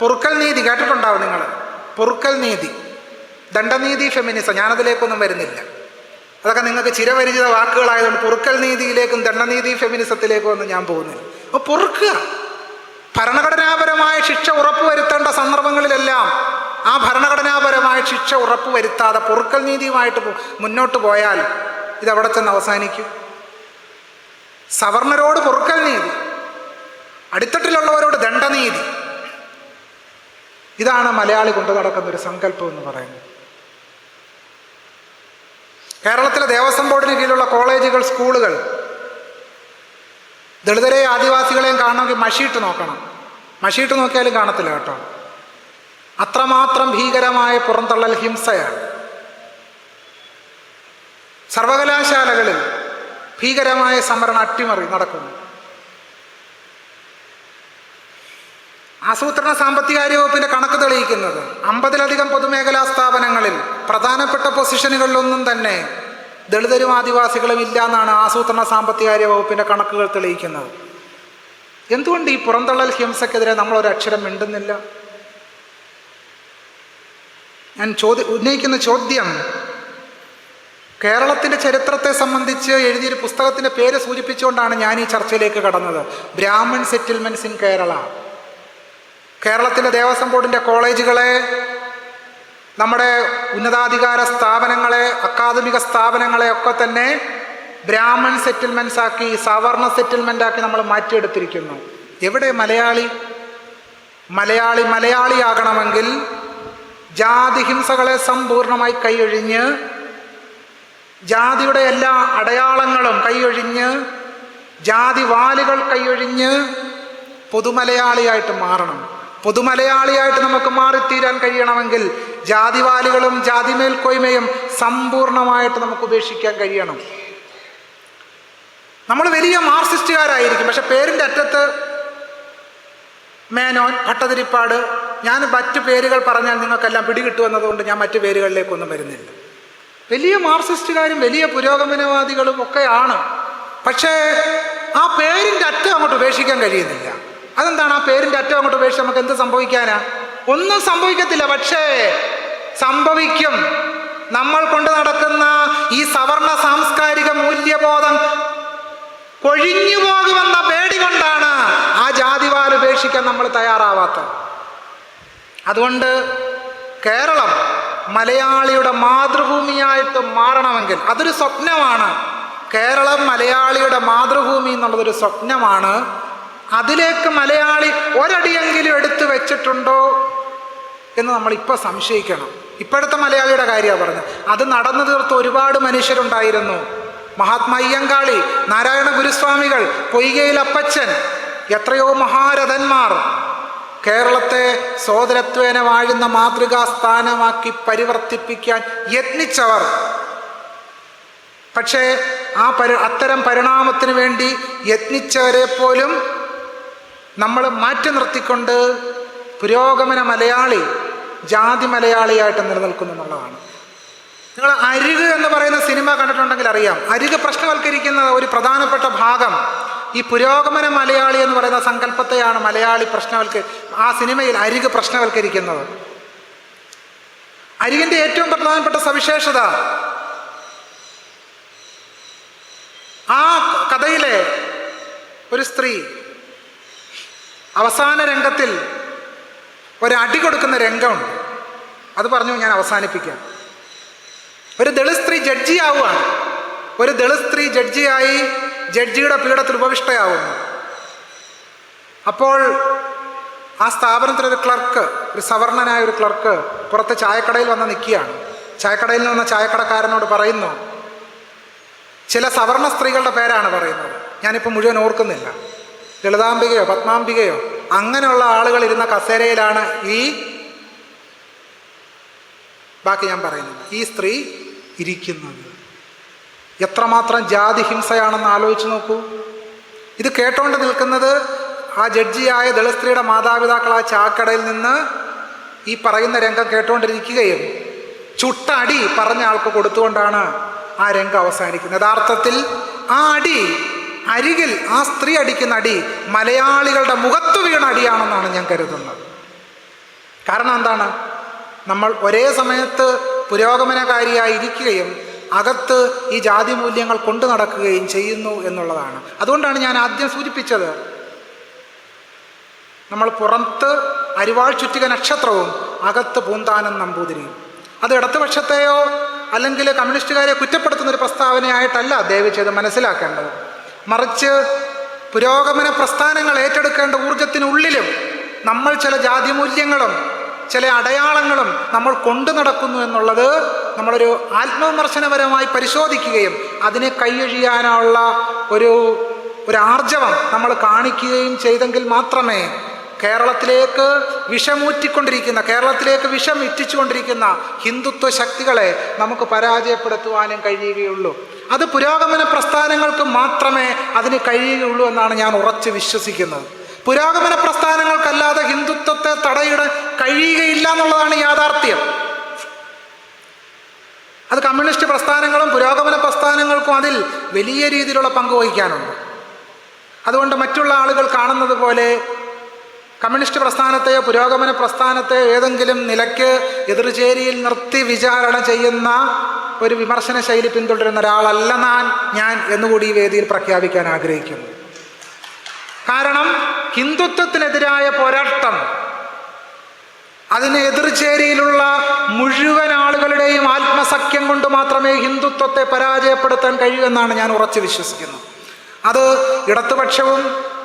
പൊറുക്കൽ നീതി കേട്ടിട്ടുണ്ടാവും നിങ്ങൾ. പൊറുക്കൽ നീതി, ദണ്ഡനീതി, ഫെമിനിസം. ഞാനതിലേക്കൊന്നും വരുന്നില്ല, അതൊക്കെ നിങ്ങൾക്ക് ചിരപരിചിത വാക്കുകളായതുകൊണ്ട് പൊറുക്കൽ നീതിയിലേക്കും ദണ്ഡനീതി ഫെമിനിസത്തിലേക്കും ഒന്നും ഞാൻ പോകുന്നില്ല. അപ്പോൾ പൊറുക്കുക, ഭരണഘടനാപരമായ ശിക്ഷ ഉറപ്പുവരുത്തേണ്ട സന്ദർഭങ്ങളിലെല്ലാം ആ ഭരണഘടനാപരമായ ശിക്ഷ ഉറപ്പുവരുത്താതെ പൊറുക്കൽ നീതിയുമായിട്ട് മുന്നോട്ട് പോയാൽ ഇതവിടെ ചെന്ന് അവസാനിക്കും. സവർണരോട് പൊറുക്കൽ നീതി, അടിത്തട്ടിലുള്ളവരോട് ദണ്ഡനീതി. ഇതാണ് മലയാളി കൊണ്ടു നടക്കുന്ന ഒരു സങ്കല്പം എന്ന് പറയുന്നത്. കേരളത്തിലെ ദേവസ്വം ബോർഡിന് കീഴിലുള്ള കോളേജുകൾ, സ്കൂളുകൾ ദളിതരെയും ആദിവാസികളെയും കാണണമെങ്കിൽ മഷിയിട്ട് നോക്കണം. മഷിയിട്ട് നോക്കിയാലും കാണത്തില്ല കേട്ടോ. അത്രമാത്രം ഭീകരമായ പുറന്തള്ളൽ ഹിംസയാണ്. സർവകലാശാലകളിൽ ഭീകരമായ സംവരണ അട്ടിമറി നടക്കുന്നു. ആസൂത്രണ സാമ്പത്തികാര്യ വകുപ്പിന്റെ കണക്ക് തെളിയിക്കുന്നത് 50-ലധികം പൊതുമേഖലാ സ്ഥാപനങ്ങളിൽ പ്രധാനപ്പെട്ട പൊസിഷനുകളിലൊന്നും തന്നെ ദളിതരും ആദിവാസികളും ഇല്ല എന്നാണ് ആസൂത്രണ സാമ്പത്തികാര്യ വകുപ്പിന്റെ കണക്കുകൾ തെളിയിക്കുന്നത്. എന്തുകൊണ്ട് ഈ പുറന്തള്ളൽ ഹിംസക്കെതിരെ നമ്മളൊരക്ഷരം മിണ്ടുന്നില്ല? ഞാൻ ഉന്നയിക്കുന്ന ചോദ്യം, കേരളത്തിൻ്റെ ചരിത്രത്തെ സംബന്ധിച്ച് എഴുതിയൊരു പുസ്തകത്തിൻ്റെ പേര് സൂചിപ്പിച്ചുകൊണ്ടാണ് ഞാൻ ഈ ചർച്ചയിലേക്ക് കടന്നത്. Brahmin settlements in Kerala. കേരളത്തിലെ ദേവസ്വം ബോർഡിൻ്റെ കോളേജുകളെ, നമ്മുടെ ഉന്നതാധികാര സ്ഥാപനങ്ങളെ, അക്കാദമിക സ്ഥാപനങ്ങളെ ഒക്കെ തന്നെ ബ്രാഹ്മൺ സെറ്റിൽമെൻറ്റ്സ് ആക്കി, സവർണ സെറ്റിൽമെൻ്റ് ആക്കി നമ്മൾ മാറ്റിയെടുത്തിരിക്കുന്നു. എവിടെ മലയാളിയാകണമെങ്കിൽ ജാതി ഹിംസകളെ സമ്പൂർണമായി കൈയൊഴിഞ്ഞ്, ജാതിയുടെ എല്ലാ അടയാളങ്ങളും കൈയൊഴിഞ്ഞ്, ജാതി വാലുകൾ കൈയൊഴിഞ്ഞ് പൊതുമലയാളിയായിട്ട് മാറണം. പൊതുമലയാളിയായിട്ട് നമുക്ക് മാറിത്തീരാൻ കഴിയണമെങ്കിൽ ജാതിവാലുകളും ജാതി മേൽക്കോയ്മയും സമ്പൂർണമായിട്ട് നമുക്ക് ഉപേക്ഷിക്കാൻ കഴിയണം. നമ്മൾ വലിയ മാർക്സിസ്റ്റുകാരായിരിക്കും, പക്ഷെ പേരിൻ്റെ അറ്റത്ത് മേനോൻ, ഭട്ടതിരിപ്പാട്, ഞാൻ മറ്റു പേരുകൾ പറഞ്ഞാൽ നിങ്ങൾക്കെല്ലാം പിടികിട്ടുമെന്നതുകൊണ്ട് ഞാൻ മറ്റു പേരുകളിലേക്കൊന്നും വരുന്നില്ല. വലിയ മാർക്സിസ്റ്റുകാരും വലിയ പുരോഗമനവാദികളും ഒക്കെയാണ്. പക്ഷേ ആ പേരിൻ്റെ അറ്റം അങ്ങോട്ട് ഉപേക്ഷിക്കാൻ കഴിയുന്നില്ല. അതെന്താണ്? ആ പേരിൻ്റെ അറ്റം അങ്ങോട്ട് ഉപേക്ഷിച്ച് നമുക്ക് എന്ത് സംഭവിക്കാനാ? ഒന്നും സംഭവിക്കത്തില്ല. പക്ഷേ സംഭവിക്കും. നമ്മൾ കൊണ്ട് നടക്കുന്ന ഈ സവർണ സാംസ്കാരിക മൂല്യബോധം കൊഴിഞ്ഞു പോകുമെന്ന പേടി കൊണ്ടാണ് ആ ജാതിവാൽ ഉപേക്ഷിക്കാൻ നമ്മൾ തയ്യാറാവാത്തത്. അതുകൊണ്ട് കേരളം മലയാളിയുടെ മാതൃഭൂമിയായിട്ട് മാറണമെങ്കിൽ അതൊരു സ്വപ്നമാണ്. കേരളം മലയാളിയുടെ മാതൃഭൂമി എന്നുള്ളതൊരു സ്വപ്നമാണ്. അതിലേക്ക് മലയാളി ഒരടിയെങ്കിലും എടുത്തു വെച്ചിട്ടുണ്ടോ എന്ന് നമ്മളിപ്പോൾ സംശയിക്കണം. ഇപ്പോഴത്തെ മലയാളിയുടെ കാര്യമാണ് പറഞ്ഞത്. അത് നടന്നു തീർത്ത ഒരുപാട് മനുഷ്യരുണ്ടായിരുന്നു. മഹാത്മാ അയ്യങ്കാളി, നാരായണ ഗുരുസ്വാമികൾ, പൊയ്കയിൽ അപ്പച്ചൻ, എത്രയോ മഹാരഥന്മാർ കേരളത്തെ സോദരത്വേന വാഴുന്ന മാതൃകാ സ്ഥാനമാക്കി പരിവർത്തിപ്പിക്കാൻ യത്നിച്ചവർ. പക്ഷേ അത്തരം പരിണാമത്തിന് വേണ്ടി യത്നിച്ചവരെ പോലും നമ്മൾ മാറ്റി നിർത്തിക്കൊണ്ട് പുരോഗമന മലയാളി ജാതി മലയാളിയായിട്ട് നിലനിൽക്കുന്നു എന്നുള്ളതാണ്. നിങ്ങൾ അരിക് എന്ന് പറയുന്ന സിനിമ കണ്ടിട്ടുണ്ടെങ്കിൽ അറിയാം. അരിക് പ്രശ്നവൽക്കരിക്കുന്ന ഒരു പ്രധാനപ്പെട്ട ഭാഗം ഈ പുരോഗമന മലയാളി എന്ന് പറയുന്ന സങ്കല്പത്തെയാണ് മലയാളി ആ സിനിമയിൽ അരിക് പ്രശ്നവൽക്കരിക്കുന്നത്. അരികിൻ്റെ ഏറ്റവും പ്രധാനപ്പെട്ട സവിശേഷത, ആ കഥയിലെ ഒരു സ്ത്രീ അവസാന രംഗത്തിൽ ഒരടി കൊടുക്കുന്ന രംഗമുണ്ട്. അത് പറഞ്ഞു ഞാൻ അവസാനിപ്പിക്കാം. ഒരു ദളിത് സ്ത്രീ ജഡ്ജിയാവുകയാണ്. ഒരു ദളിത് സ്ത്രീ ജഡ്ജിയായി ജഡ്ജിയുടെ പീഠത്തിൽ ഉപവിഷ്ടയാവുന്നു. അപ്പോൾ ആ സ്ഥാപനത്തിലൊരു ക്ലർക്ക്, ഒരു സവർണനായ ഒരു ക്ലർക്ക് പുറത്ത് ചായക്കടയിൽ വന്ന് നിൽക്കുകയാണ്. ചായക്കടയിൽ നിന്ന് ചായക്കടക്കാരനോട് പറയുന്നു, ചില സവർണ സ്ത്രീകളുടെ പേരാണ് പറയുന്നത്, ഞാനിപ്പോൾ മുഴുവൻ ഓർക്കുന്നില്ല, ലളിതാംബികയോ പത്മാംബികയോ അങ്ങനെയുള്ള ആളുകൾ ഇരുന്ന കസേരയിലാണ് ബാക്കി ഞാൻ പറയുന്നത് ഈ സ്ത്രീ ഇരിക്കുന്നത്. എത്രമാത്രം ജാതി ഹിംസയാണെന്ന് ആലോചിച്ച് നോക്കൂ. ഇത് കേട്ടോണ്ട് നിൽക്കുന്നത് ആ ജഡ്ജിയായ ദളിത് സ്ത്രീയുടെ മാതാപിതാക്കൾ ആ ചാക്കടയിൽ നിന്ന് ഈ പറയുന്ന രംഗം കേട്ടുകൊണ്ടിരിക്കുകയും ചുട്ട അടി പറഞ്ഞ ആൾക്ക് കൊടുത്തുകൊണ്ടാണ് ആ രംഗം അവസാനിക്കുന്നത്. യഥാർത്ഥത്തിൽ ആ അടി അരികിൽ ആ സ്ത്രീ അടിക്കുന്ന അടി മലയാളികളുടെ മുഖത്ത് വീണ അടിയാണെന്നാണ് ഞാൻ കരുതുന്നത്. കാരണം എന്താണ്? നമ്മൾ ഒരേ സമയത്ത് പുരോഗമനകാരിയായി ഇരിക്കുകയും അകത്ത് ഈ ജാതി മൂല്യങ്ങൾ കൊണ്ടു നടക്കുകയും ചെയ്യുന്നു എന്നുള്ളതാണ്. അതുകൊണ്ടാണ് ഞാൻ ആദ്യം സൂചിപ്പിച്ചത്, നമ്മൾ പുറത്ത് അരിവാൾ ചുറ്റിക നക്ഷത്രവും അകത്ത് പൂന്താനം നമ്പൂതിരിയും. അത് ഇടതുപക്ഷത്തെയോ അല്ലെങ്കിൽ കമ്മ്യൂണിസ്റ്റുകാരെ കുറ്റപ്പെടുത്തുന്നൊരു പ്രസ്താവനയായിട്ടല്ല ദയവ് ചെയ്ത് മനസ്സിലാക്കേണ്ടത്. മറിച്ച് പുരോഗമന പ്രസ്ഥാനങ്ങൾ ഏറ്റെടുക്കേണ്ട ഊർജത്തിനുള്ളിലും നമ്മൾ ചില ജാതി മൂല്യങ്ങളും ചില അടയാളങ്ങളും നമ്മൾ കൊണ്ടു നടക്കുന്നു എന്നുള്ളത് നമ്മളൊരു ആത്മവിമർശനപരമായി പരിശോധിക്കുകയും അതിനെ കൈയൊഴിയാനുള്ള ഒരു ആർജവം നമ്മൾ കാണിക്കുകയും ചെയ്തെങ്കിൽ മാത്രമേ കേരളത്തിലേക്ക് കേരളത്തിലേക്ക് വിഷം ഇറ്റിച്ചുകൊണ്ടിരിക്കുന്ന ഹിന്ദുത്വ ശക്തികളെ നമുക്ക് പരാജയപ്പെടുത്തുവാനും കഴിയുകയുള്ളൂ. അത് പുരോഗമന പ്രസ്ഥാനങ്ങൾക്ക് മാത്രമേ അതിന് കഴിയുകയുള്ളൂ എന്നാണ് ഞാൻ ഉറച്ച് വിശ്വസിക്കുന്നത്. പുരോഗമന പ്രസ്ഥാനങ്ങൾക്കല്ലാതെ ഹിന്ദുത്വത്തെ തടയിടാൻ കഴിയുകയില്ല എന്നുള്ളതാണ് യാഥാർത്ഥ്യം. അത് കമ്മ്യൂണിസ്റ്റ് പ്രസ്ഥാനങ്ങളും പുരോഗമന പ്രസ്ഥാനങ്ങൾക്കും അതിൽ വലിയ രീതിയിലുള്ള പങ്ക് വഹിക്കാനുണ്ട്. അതുകൊണ്ട് മറ്റുള്ള ആളുകൾ കാണുന്നത് പോലെ കമ്മ്യൂണിസ്റ്റ് പ്രസ്ഥാനത്തെയോ പുരോഗമന പ്രസ്ഥാനത്തെയോ ഏതെങ്കിലും നിലയ്ക്ക് എതിർചേരിയിൽ നിർത്തി വിചാരണ ചെയ്യുന്ന ഒരു വിമർശന ശൈലി പിന്തുടരുന്ന ഒരാളല്ല ഞാൻ എന്നുകൂടി ഈ വേദിയിൽ പ്രഖ്യാപിക്കാൻ ആഗ്രഹിക്കുന്നു. കാരണം ഹിന്ദുത്വത്തിനെതിരായ പോരാട്ടം അതിന് എതിർചേരിയിലുള്ള മുഴുവൻ ആളുകളുടെയും ആത്മസഖ്യം കൊണ്ട് മാത്രമേ ഹിന്ദുത്വത്തെ പരാജയപ്പെടുത്താൻ കഴിയൂ എന്നാണ് ഞാൻ ഉറച്ചു വിശ്വസിക്കുന്നത്. അത് ഇടതുപക്ഷവും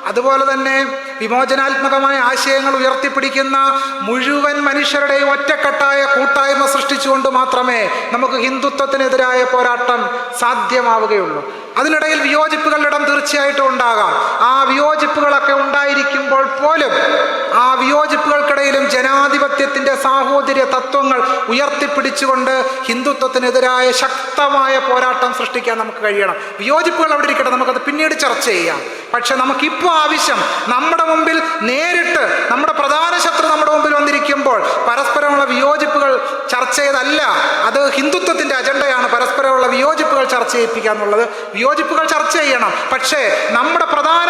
അതുപോലെ തന്നെ വിമോചനാത്മകമായ ആശയങ്ങൾ ഉയർത്തിപ്പിടിക്കുന്ന മുഴുവൻ മനുഷ്യരുടെയും ഒറ്റക്കെട്ടായ കൂട്ടായ്മ സൃഷ്ടിച്ചുകൊണ്ട് മാത്രമേ നമുക്ക് ഹിന്ദുത്വത്തിനെതിരായ പോരാട്ടം സാധ്യമാവുകയുള്ളൂ. അതിനിടയിൽ വിയോജിപ്പുകളുടെ ഇടം തീർച്ചയായിട്ടും ഉണ്ടാകാം. ആ വിയോജിപ്പുകളൊക്കെ ഉണ്ടായിരിക്കുമ്പോൾ പോലും ആ വിയോജിപ്പുകൾക്കിടയിലും ജനാധിപത്യത്തിൻ്റെ സാഹോദര്യ തത്വങ്ങൾ ഉയർത്തിപ്പിടിച്ചുകൊണ്ട് ഹിന്ദുത്വത്തിനെതിരായ ശക്തമായ പോരാട്ടം സൃഷ്ടിക്കാൻ നമുക്ക് കഴിയണം. വിയോജിപ്പുകൾ അവിടെ ഇരിക്കട്ടെ, നമുക്കത് പിന്നീട് ചർച്ച ചെയ്യാം. പക്ഷെ നമുക്കിപ്പോൾ ആവശ്യം നമ്മുടെ മുമ്പിൽ നേരിട്ട് നമ്മുടെ പ്രധാന ശത്രു നമ്മുടെ മുമ്പിൽ വന്നിരിക്കുമ്പോൾ പരസ്പരമുള്ള വിയോജിപ്പുകൾ ചർച്ച ചെയ്തല്ല, അത് ഹിന്ദുത്വത്തിൻ്റെ അജണ്ടയാണ് പരസ്പരമുള്ള വിയോജിപ്പുകൾ ചർച്ച ചെയ്യിപ്പിക്കുക എന്നുള്ളത്. വിയോജിപ്പുകൾ ചർച്ച ചെയ്യണം, പക്ഷേ നമ്മുടെ പ്രധാന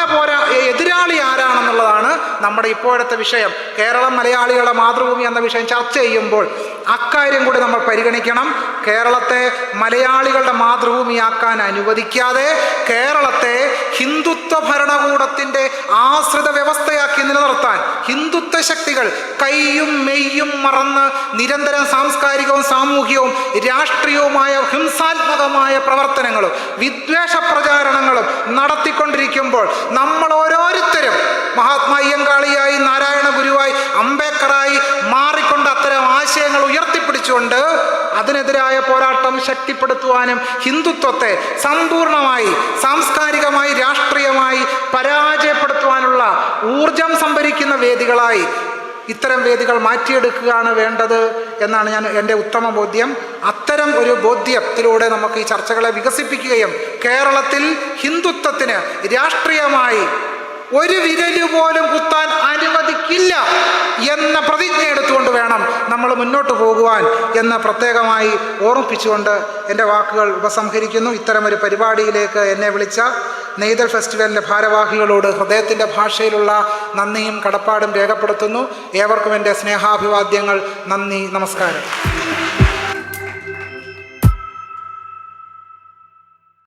എതിരാളി ആരാണെന്നുള്ളതാണ് നമ്മുടെ ഇപ്പോഴത്തെ വിഷയം. കേരളം മലയാളികളുടെ മാതൃഭൂമി എന്ന വിഷയം ചർച്ച ചെയ്യുമ്പോൾ അക്കാര്യം കൂടി നമ്മൾ പരിഗണിക്കണം. കേരളത്തെ മലയാളികളുടെ മാതൃഭൂമിയാക്കാൻ അനുവദിക്കാതെ കേരളത്തെ ഹിന്ദുത്വ ഭരണകൂടത്തിൻ്റെ ആശ്രിത വ്യവസ്ഥയാക്കി നിലനിർത്താൻ ഹിന്ദുത്വ ശക്തികൾ കൈയും മെയ്യും മറന്ന് നിരന്തരം സാംസ്കാരികവും സാമൂഹികവും രാഷ്ട്രീയവുമായ ഹിംസാത്മകമായ പ്രവർത്തനങ്ങളും വിദ്വേഷ പ്രചാരണങ്ങളും നടത്തിക്കൊണ്ടിരിക്കുമ്പോൾ നമ്മൾ ഓരോരുത്തരും മഹാത്മാ അയ്യങ്കാളിയായി, നാരായണ ഗുരുവായി, അംബേദ്കറായി മാറിക്കൊണ്ട് അത്തരം ആശയങ്ങൾ ഉയർത്തിപ്പിടിച്ചുകൊണ്ട് അതിനെതിരായ പോരാട്ടം ശക്തിപ്പെടുത്തുവാനും ഹിന്ദുത്വത്തെ സമ്പൂർണമായി സാംസ്കാരികമായി രാഷ്ട്രീയമായി പരാജയപ്പെടുത്തുവാനുള്ള ഊർജം സംഭരിക്കുന്ന വേദികളായി ഇത്തരം വേദികൾ മാറ്റിയെടുക്കുകയാണ് വേണ്ടത് എന്നാണ് എൻ്റെ ഉത്തമ ബോധ്യം. അത്തരം ഒരു ബോധ്യത്തിലൂടെ നമുക്ക് ഈ ചർച്ചകളെ വികസിപ്പിക്കുകയും കേരളത്തിൽ ഹിന്ദുത്വത്തിന് രാഷ്ട്രീയമായി ഒരു വിരല് പോലും കുത്താൻ അനുവദിക്കില്ല എന്ന പ്രതിജ്ഞ എടുത്തുകൊണ്ട് വേണം നമ്മൾ മുന്നോട്ട് പോകുവാൻ എന്ന് പ്രത്യേകമായി ഓർമ്മിപ്പിച്ചുകൊണ്ട് എൻ്റെ വാക്കുകൾ ഉപസംഹരിക്കുന്നു. ഇത്തരമൊരു പരിപാടിയിലേക്ക് എന്നെ വിളിച്ച നെയ്തൽ ഫെസ്റ്റിവലിൻ്റെ ഭാരവാഹികളോട് ഹൃദയത്തിൻ്റെ ഭാഷയിലുള്ള നന്ദിയും കടപ്പാടും രേഖപ്പെടുത്തുന്നു. ഏവർക്കും എൻ്റെ സ്നേഹാഭിവാദ്യങ്ങൾ. നന്ദി, നമസ്കാരം.